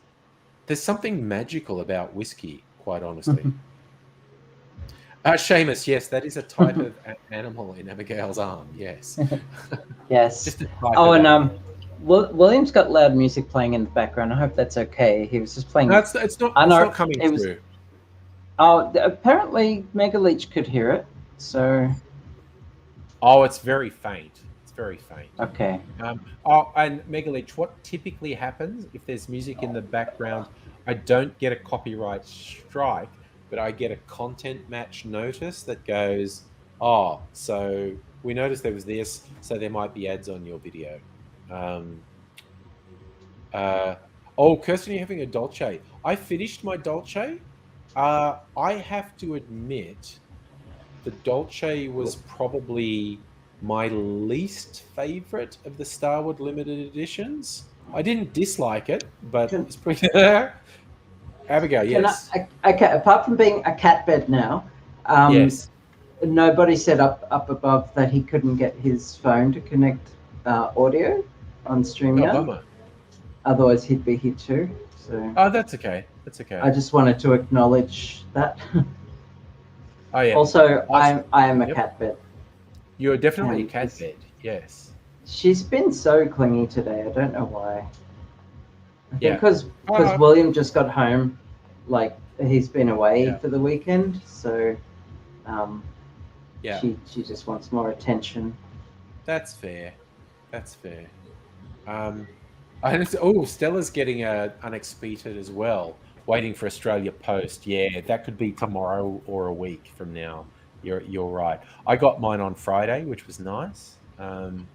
something magical about whiskey, quite honestly. Seamus, yes, that is a type of animal in Abigail's arm. Yes. Yes. Just a type and William's got loud music playing in the background. I hope that's okay. He was just playing. No, it's not coming through. Oh, apparently Mega Leech could hear it. So. Oh, it's very faint. Very faint. Okay. And Megaleech, what typically happens if there's music in the background? I don't get a copyright strike, but I get a content match notice that goes, oh, so we noticed there was this, so there might be ads on your video. Kirsten, you're having a Dolce. I finished my Dolce. I have to admit, the Dolce was probably my least favorite of the Starwood limited editions. I didn't dislike it, but it's pretty. Abigail, yes. Okay, apart from being a cat bed now, yes. Nobody said up above that he couldn't get his phone to connect audio on StreamYard. Otherwise, he'd be here too. So. Oh, that's okay. That's okay. I just wanted to acknowledge that. Oh yeah. Also, I am a cat bed. You're definitely a cat bed, yes. She's been so clingy today. I don't know why. I think because William just got home, like he's been away for the weekend, so she just wants more attention. That's fair. Stella's getting a unexpected as well, waiting for Australia Post. Yeah, that could be tomorrow or a week from now. You're right. I got mine on Friday, which was nice. And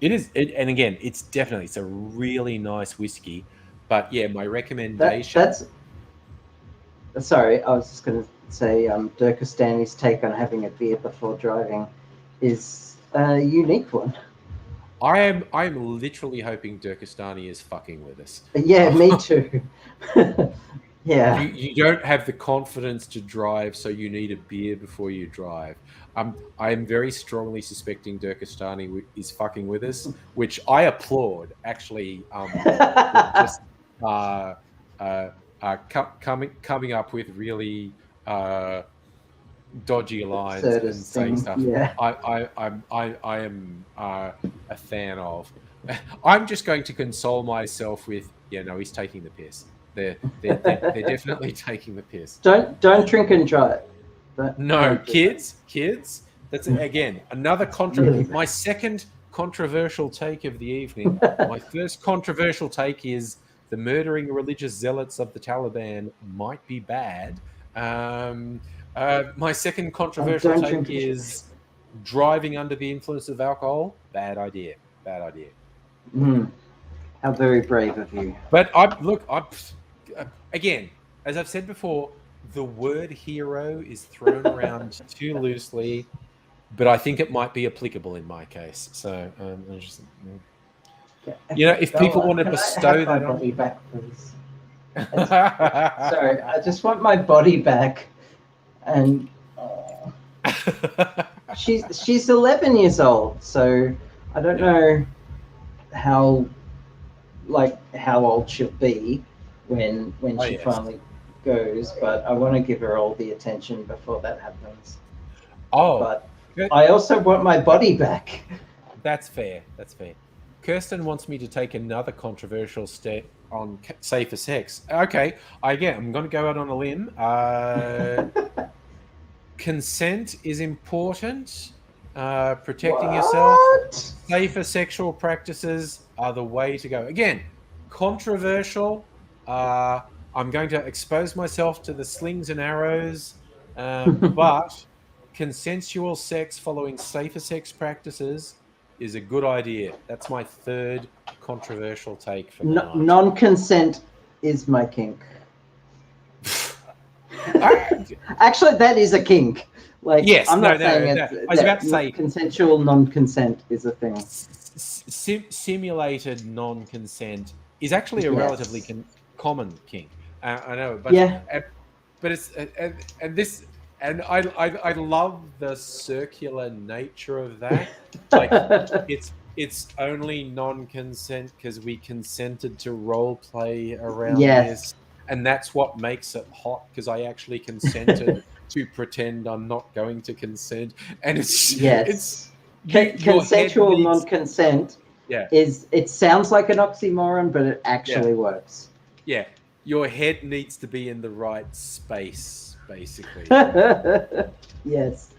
again, it's a really nice whiskey. But yeah, my recommendation. Sorry, I was just going to say, Dirk Stanley's take on having a beer before driving is a unique one. I'm literally hoping Durkastani is fucking with us. Yeah, me too. Yeah. You don't have the confidence to drive, so you need a beer before you drive. I am very strongly suspecting Durkastani is fucking with us, which I applaud. Actually, just coming up with really dodgy lines and Absurdist saying thing, stuff. yeah. I am a fan of. I'm just going to console myself with, yeah, no, he's taking the piss. They're definitely taking the piss. Don't drink and drive. No, kids. That's again another Really? my second controversial take of the evening. My first controversial take is the murdering religious zealots of the Taliban might be bad. My second controversial don't take drink and is driving under the influence of alcohol. Bad idea. Bad idea. How very brave of you. But again, as I've said before, the word hero is thrown around too loosely, but I think it might be applicable in my case. So, if people want to bestow that on me back, please. Sorry, I just want my body back. And she's 11 years old, so I don't know how old she'll be when she finally goes, but I want to give her all the attention before that happens. But good. I also want my body back. That's fair. Kirsten wants me to take another controversial step on safer sex. Okay, I'm going to go out on a limb. Consent is important. Protecting yourself. Safer sexual practices are the way to go. Again, controversial. I'm going to expose myself to the slings and arrows, but consensual sex following safer sex practices is a good idea. That's my third controversial take for the night. Non-consent is my kink. Actually, that is a kink. Yes, I'm not saying I was about to say consensual non-consent is a thing. Simulated non-consent is actually a relatively common kink. I know, but but it's and I love the circular nature of that. Like it's only non-consent because we consented to role play around this, and that's what makes it hot because I actually consented to pretend I'm not going to consent, and it's consensual non-consent. Yeah, it sounds like an oxymoron, but it actually works. Yeah, your head needs to be in the right space, basically. Yes.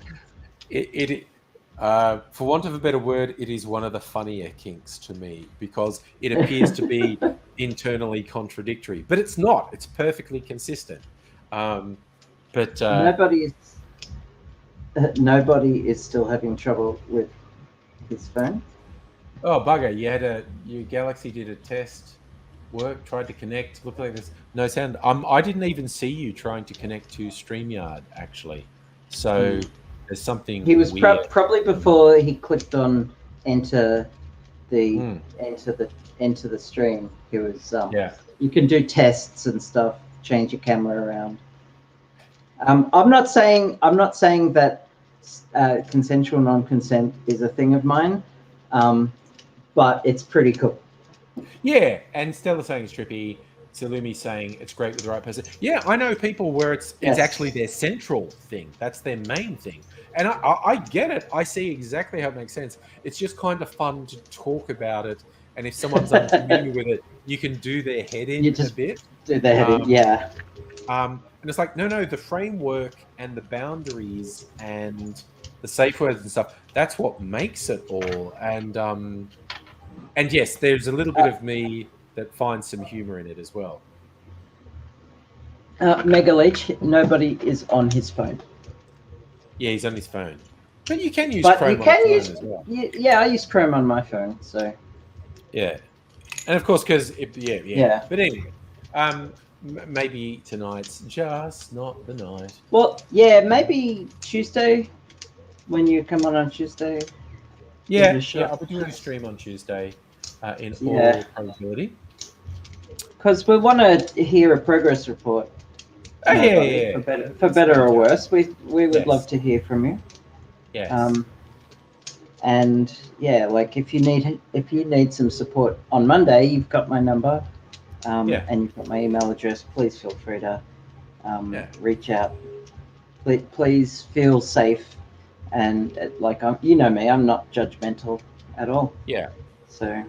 For want of a better word, it is one of the funnier kinks to me because it appears to be internally contradictory, but it's not. It's perfectly consistent. But nobody is still having trouble with his phone. Oh bugger! Your Galaxy did a test work, tried to connect, looked like there's no sound. I didn't even see you trying to connect to StreamYard actually. So there's something. He was weird. probably before he clicked on enter the stream. He was You can do tests and stuff, change your camera around. I'm not saying that consensual non-consent is a thing of mine, but it's pretty cool. Yeah, and Stella saying it's trippy. Salumi saying it's great with the right person. Yeah, I know people where it's actually their central thing. That's their main thing. And I get it. I see exactly how it makes sense. It's just kind of fun to talk about it. And if someone's unfamiliar with it, you can do their head in a bit. Do their head in, yeah. And it's like, no, the framework and the boundaries and the safe words and stuff, that's what makes it all. And yes, there's a little bit of me that finds some humor in it as well. Mega Leech, nobody is on his phone. Yeah, he's on his phone. But you can use Chrome on phone as well. Yeah, I use Chrome on my phone, so. Yeah. And of course, because, yeah. But anyway, maybe tonight's just not the night. Well, yeah, maybe Tuesday, when you come on Tuesday. Give it a Yeah, shot. I'll be doing a stream on Tuesday in Yeah. all probability. Because we want to hear a progress report. Oh, Buddy, for better or worse. We would Yes. love to hear from you. Yes. And yeah, like if you need some support on Monday, you've got my number, and you've got my email address. Please feel free to reach out. Please feel safe, and like you know me, I'm not judgmental at all. Yeah. So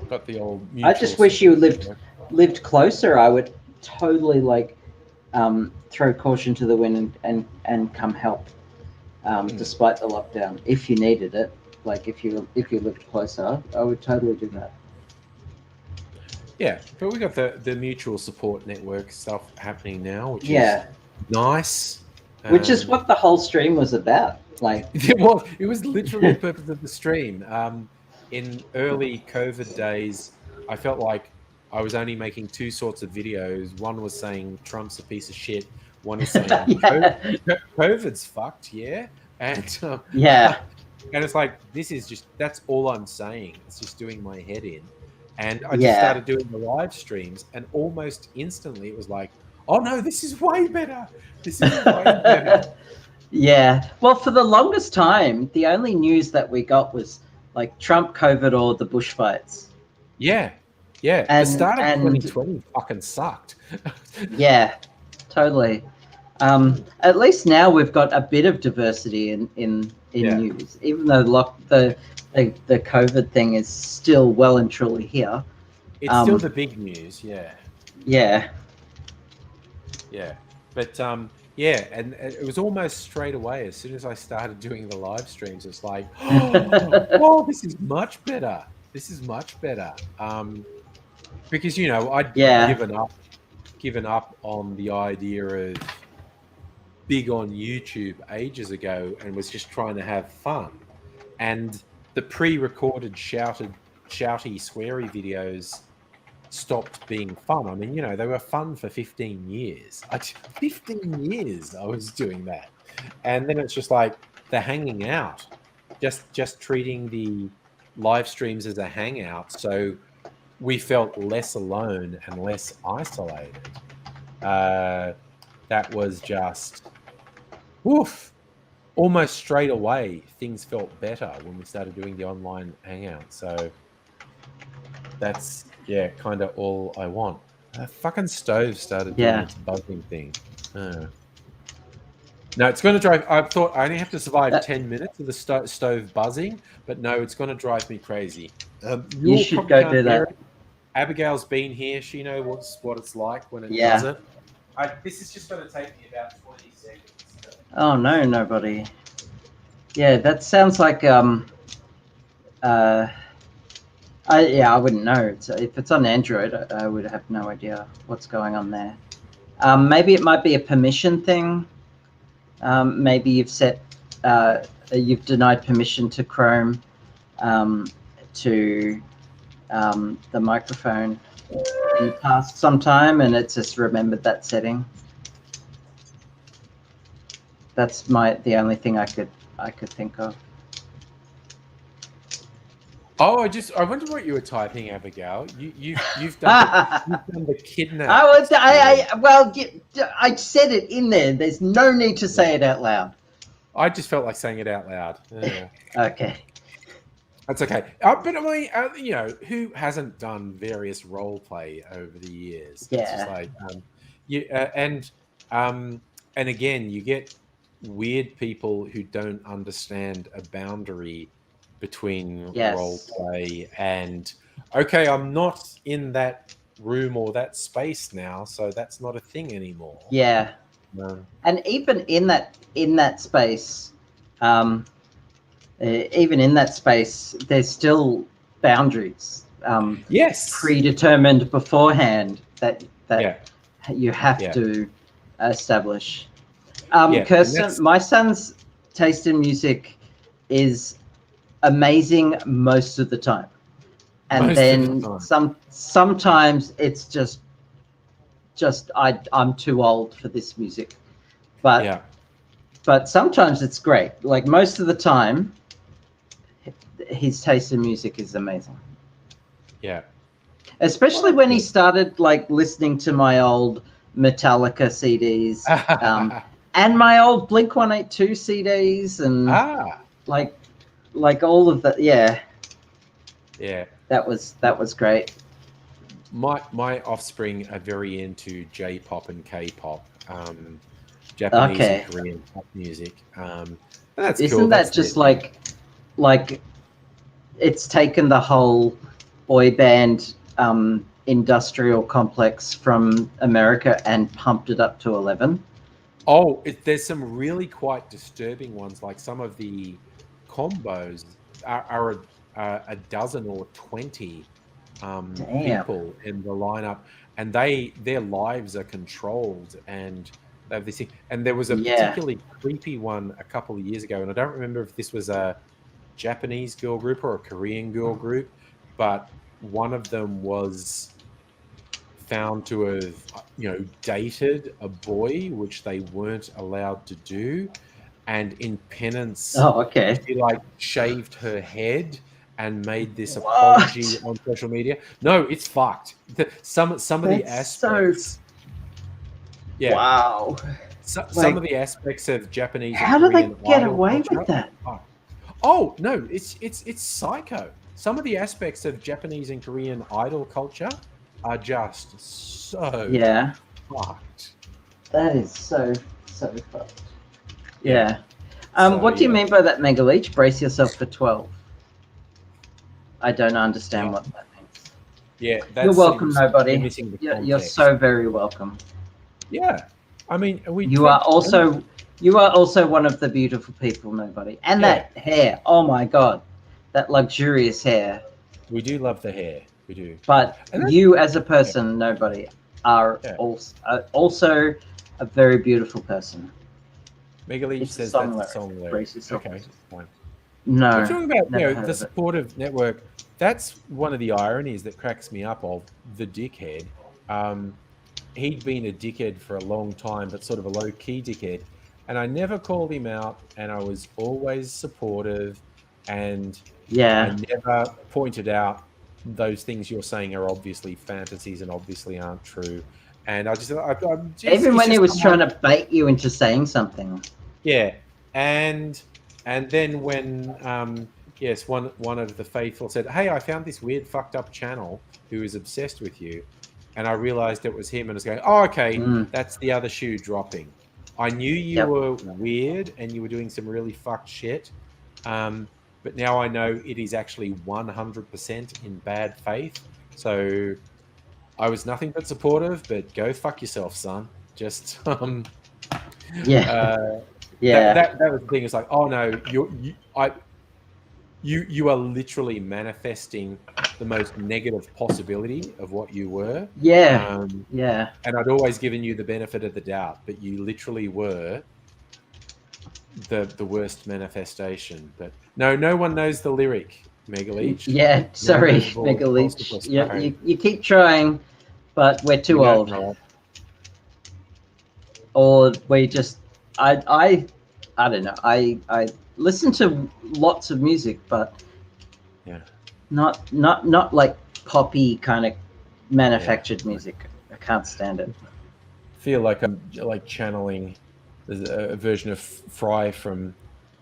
Got the old. I just wish you lived closer. I would totally like throw caution to the wind and come help. Despite the lockdown, if you needed it, like if you lived closer, I would totally do that. Yeah, but we got the mutual support network stuff happening now, which is nice. Which is what the whole stream was about. Like, it was literally the purpose of the stream. In early COVID days, I felt like I was only making two sorts of videos. One was saying Trump's a piece of shit. One is saying COVID's fucked, yeah, and and it's like that's all I'm saying. It's just doing my head in, and I just started doing the live streams, and almost instantly it was like, oh no, this is way better. This is way better. Yeah. Well, for the longest time, the only news that we got was like Trump, COVID, or the bushfights. Yeah. Yeah. And, the start of 2020 fucking sucked. Yeah, totally. At least now we've got a bit of diversity in news, even though the COVID thing is still well and truly here. It's still the big news, yeah. Yeah. Yeah. But and it was almost straight away as soon as I started doing the live streams, it's like, oh, this is much better. This is much better. Because I'd given up on the idea of big on YouTube ages ago and was just trying to have fun. And the pre-recorded shouty, sweary videos stopped being fun. I mean, they were fun for 15 years. 15 years I was doing that. And then it's just like the hanging out, just treating the live streams as a hangout. So we felt less alone and less isolated. That was just, almost straight away, things felt better when we started doing the online hangout. So that's, kind of all I want. Fucking stove started doing its buzzing thing. No, it's going to drive... I thought I only have to survive 10 minutes of the stove buzzing, but no, it's going to drive me crazy. You should go do that. Abigail's been here. She knows what it's like when it does it. This is just going to take me about 20 seconds. Oh, no, nobody. Yeah, that sounds like... I wouldn't know. If it's on Android, I would have no idea what's going on there. Maybe it might be a permission thing. Maybe you've denied permission to Chrome to the microphone in the past sometime, and it's just remembered that setting. That's the only thing I could think of. Oh, I wonder what you were typing, Abigail. You've done the kidnap. I said it in there. There's no need to say it out loud. I just felt like saying it out loud. Yeah. Okay. That's okay. But I mean, who hasn't done various role play over the years? Yeah. It's just like, and again, you get weird people who don't understand a boundary between role play and I'm not in that room or that space now, so that's not a thing anymore. Yeah. No. And even in that space, there's still boundaries. Predetermined beforehand that you have to establish. Kirsten, my son's taste in music is amazing most of the time, and then sometimes it's just I'm too old for this music, but sometimes it's great. Like most of the time his taste in music is amazing. Yeah. Especially when he started like listening to my old Metallica CDs, and my old Blink-182 CDs, and like all of that. Yeah. That was great. My offspring are very into J-pop and K-pop, Japanese and Korean pop music. That's Isn't cool. That just like it's taken the whole boy band industrial complex from America and pumped it up to 11? Oh, there's some really quite disturbing ones. Like some of the combos are a dozen or 20 people in the lineup, and their lives are controlled, and they have this thing. And there was a particularly creepy one a couple of years ago, and I don't remember if this was a Japanese girl group or a Korean girl group, but one of them was found to have, dated a boy, which they weren't allowed to do, and in penance, she like shaved her head and made this apology on social media. No, it's fucked. Some of the aspects. Wow. Some of the aspects of Japanese. How do they get away with that? Oh no, it's psycho. Some of the aspects of Japanese and Korean idol culture are just so fucked. That is so fucked. Yeah. What do you mean by that, Mega Leech? Brace yourself for 12. I don't understand what that means. Yeah, you're welcome, nobody. You're so very welcome. Yeah, I mean, you are also one of the beautiful people, nobody. And that hair, oh my god, that luxurious hair. We do love the hair, we do. But you, as a person, nobody, are also a very beautiful person. Mega Leech says that's the song lyric. Okay, fine. No. We're talking about the supportive network. That's one of the ironies that cracks me up of the dickhead. He'd been a dickhead for a long time, but sort of a low-key dickhead. And I never called him out, and I was always supportive, and I never pointed out those things you're saying are obviously fantasies and obviously aren't true. And I just even when he was trying to bait you into saying something. Yeah, and then when one of the faithful said, "Hey, I found this weird fucked up channel who is obsessed with you," and I realized it was him, and I was going, "Oh, okay, that's the other shoe dropping." I knew you were weird and you were doing some really fucked shit, but now I know it is actually 100% in bad faith. So I was nothing but supportive, but go fuck yourself, son. Just That was the thing. It's like, oh no, you are literally manifesting the most negative possibility of what you were. And I'd always given you the benefit of the doubt, but you literally were the worst manifestation. But no one knows the lyric, Mega Leech. Yeah, sorry, Mega Leech. You keep trying, but we're too old. Or we just, I don't know. I listen to lots of music, but not like poppy kind of manufactured music. I can't stand it. I feel like I'm like channeling a version of Fry from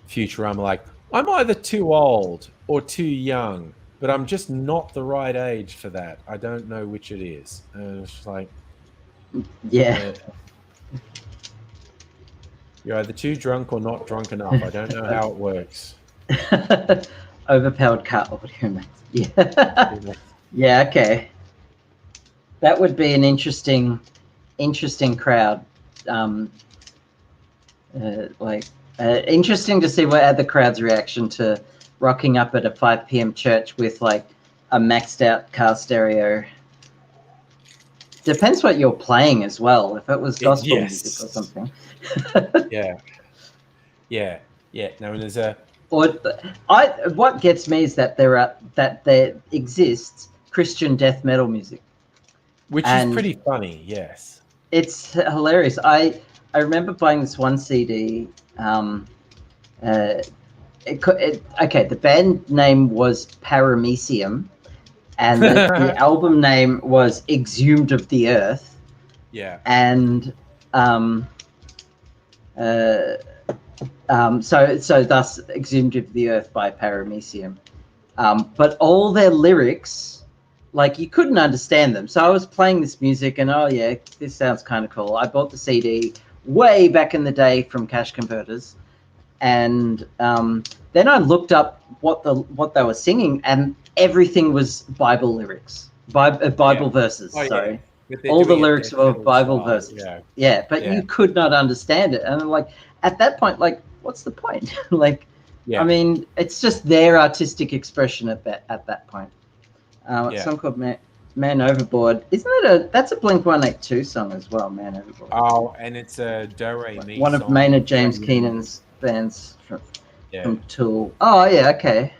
Futurama. Like, I'm either too old or too young, but I'm just not the right age for that. I don't know which it is. And it's just like, you're either too drunk or not drunk enough. I don't know how it works. Overpowered car audio, mate. Yeah, okay. That would be an interesting crowd. Interesting to see what the crowd's reaction to rocking up at a 5 p.m. church with like a maxed out car stereo. Depends what you're playing as well. If it was gospel music or something. Yeah. No, and there's a. What gets me is that there exists Christian death metal music, which is pretty funny. Yes, it's hilarious. I remember buying this one CD. okay, the band name was Paramecium, and the album name was Exhumed of the Earth. Yeah. And so thus Exhumed of the Earth by Paramecium. But all their lyrics, like, you couldn't understand them. So I was playing this music and, oh yeah, this sounds kind of cool. I bought the CD way back in the day from Cash Converters, and then I looked up what they were singing, and everything was Bible lyrics, Bible verses. Oh, yeah. Sorry, But they're all the doing it lyrics death were metal Bible style, verses. Yeah. But Yeah. you could not understand it, and like at that point, like, what's the point? Like, Yeah. I mean, it's just their artistic expression at that point. Yeah. A song called Man Overboard. Isn't it that's a Blink-182 song as well, Man Overboard. Oh, and it's a Do Re Mi One of song. Maynard James Keenan's bands from Yeah. Tool. Oh yeah, okay.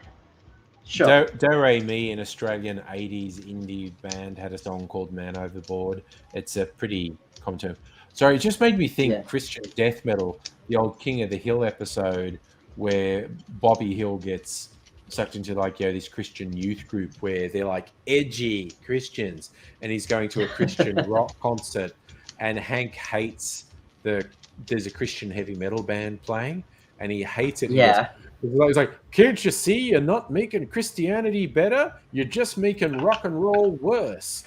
Sure. Do Re Mi, an Australian 80s indie band, had a song called Man Overboard. It's a pretty common term. Sorry, it just made me think Yeah. Christian death metal, the old King of the Hill episode where Bobby Hill gets sucked into, like, this Christian youth group where they're like edgy Christians, and he's going to a Christian rock concert, and Hank hates there's a Christian heavy metal band playing, and he hates it. Yeah. He's like, can't you see you're not making Christianity better? You're just making rock and roll worse.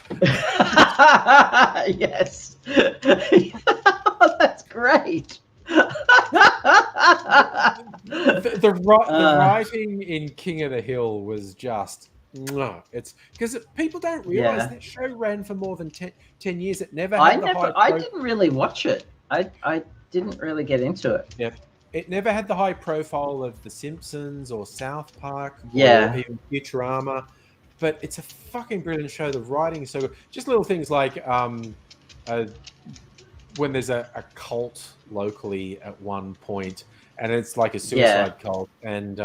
Yes. That's great. The writing in King of the Hill was just, it's because people don't realize that show ran for more than 10 years. It never had I didn't really watch it. I didn't really get into it. Yeah. It never had the high profile of The Simpsons or South Park or even Futurama, but it's a fucking brilliant show. The writing is so good. Just little things like when there's a cult locally at one point, and it's like a suicide cult, and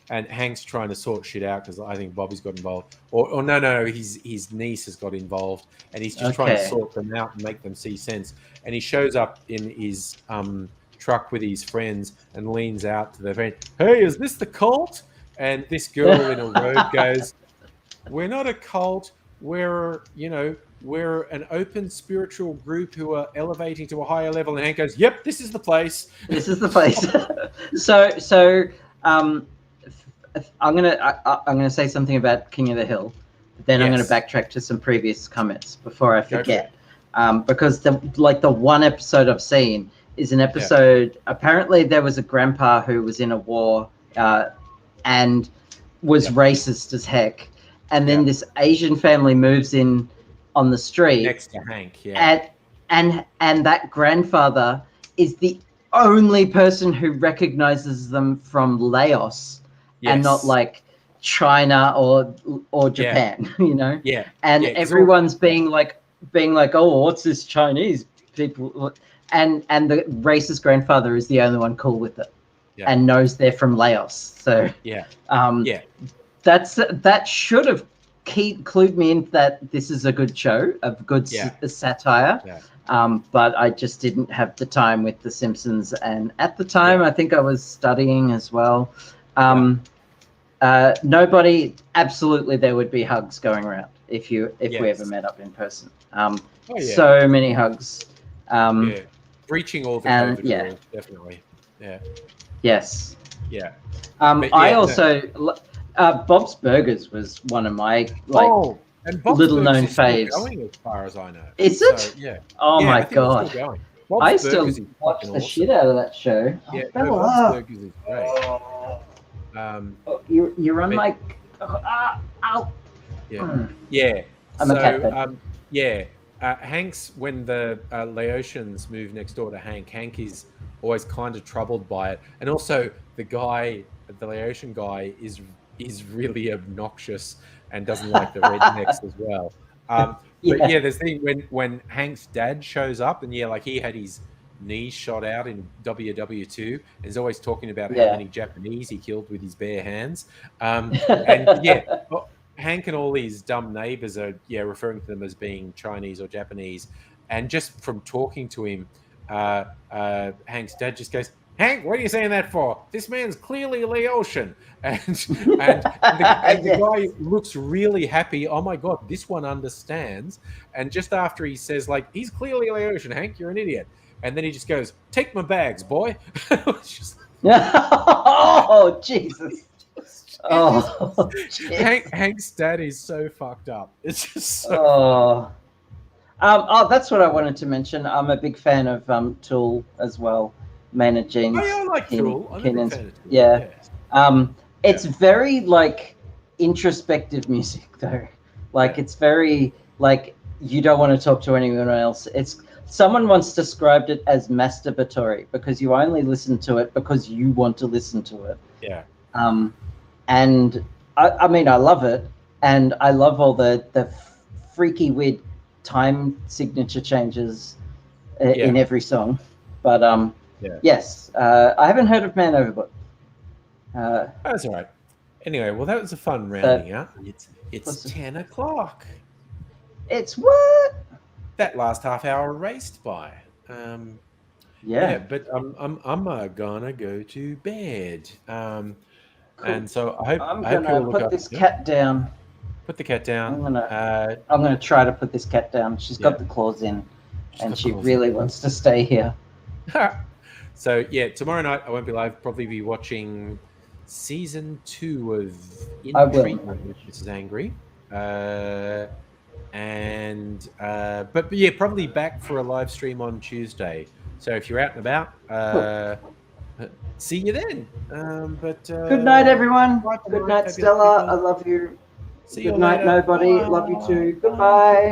Hank's trying to sort shit out because I think Bobby's got involved, or no, his niece has got involved, and he's just trying to sort them out and make them see sense. And he shows up in his truck with his friends and leans out to their friend, "Hey, is this the cult?" And this girl in a robe goes, "We're not a cult. We're an open spiritual group who are elevating to a higher level." And Hank goes, "Yep, this is the place. This is the place." So I'm gonna say something about King of the Hill, but then I'm gonna backtrack to some previous comments before I forget, because the one episode I've seen is an episode. Apparently, there was a grandpa who was in a war and was racist as heck, and then this Asian family moves in on the street next to Hank, and that grandfather is the only person who recognizes them from Laos and not like China or Japan, and everyone's being like, oh, what's this Chinese people? And the racist grandfather is the only one cool with it and knows they're from Laos. So that should have clued me in that this is a good show, a good satire. But I just didn't have the time with The Simpsons, and at the time I think I was studying as well. Nobody, absolutely, there would be hugs going around if we ever met up in person. So many hugs. Breaching all the COVID rules, definitely. Yes. I also Bob's Burgers was one of my little known faves. Going, as far as I know. Is it? So, yeah. Oh my god! I used to watch the shit out of that show. Bob's Burgers is great. You're on my. Ow. Yeah. I'm a cat. Hank's, when the Laotians move next door to Hank is always kind of troubled by it, and also the Laotian guy is really obnoxious and doesn't like the rednecks as well. But there's the thing when Hank's dad shows up, and he had his knees shot out in WW2, and he's always talking about how many Japanese he killed with his bare hands. Hank and all these dumb neighbors are referring to them as being Chinese or Japanese, and just from talking to him, Hank's dad just goes, Hank, what are you saying that for? This man's clearly Laotian. And the Yes. guy looks really happy. Oh my God, this one understands. And just after he says, like, he's clearly Laotian, Hank, you're an idiot. And then he just goes, take my bags, boy. It's just, Oh, Jesus. Oh, Hank's dad is so fucked up. It's just so. That's what I wanted to mention. I'm a big fan of Tool as well. Maynard James. Oh, yeah, I like Tool. I'm a big fan of Tool. Yeah. Yes. It's very like introspective music though. Like it's very like you don't want to talk to anyone else. It's someone once described it as masturbatory because you only listen to it because you want to listen to it. Yeah. And I mean I love it, and I love all the freaky weird time signature changes in every song. But yes, I haven't heard of Man Overboard. That's all right. Anyway, well, that was a fun rounding out. It's 10 o'clock. It's what? That last half hour raced by. But I'm gonna go to bed. Cool. And so I hope I'm gonna put this cat down. Put the cat down. I'm gonna try to put this cat down. She's got the claws in, and she really wants to stay here. So yeah, tomorrow night I won't be live. Probably be watching season 2 of In Treatment with Mrs. Angry. But yeah, probably back for a live stream on Tuesday. So if you're out and about, see you then. Good night, everyone. Good night, Stella. I love you. See you Good night, later. nobody. Bye. Love you too. Goodbye.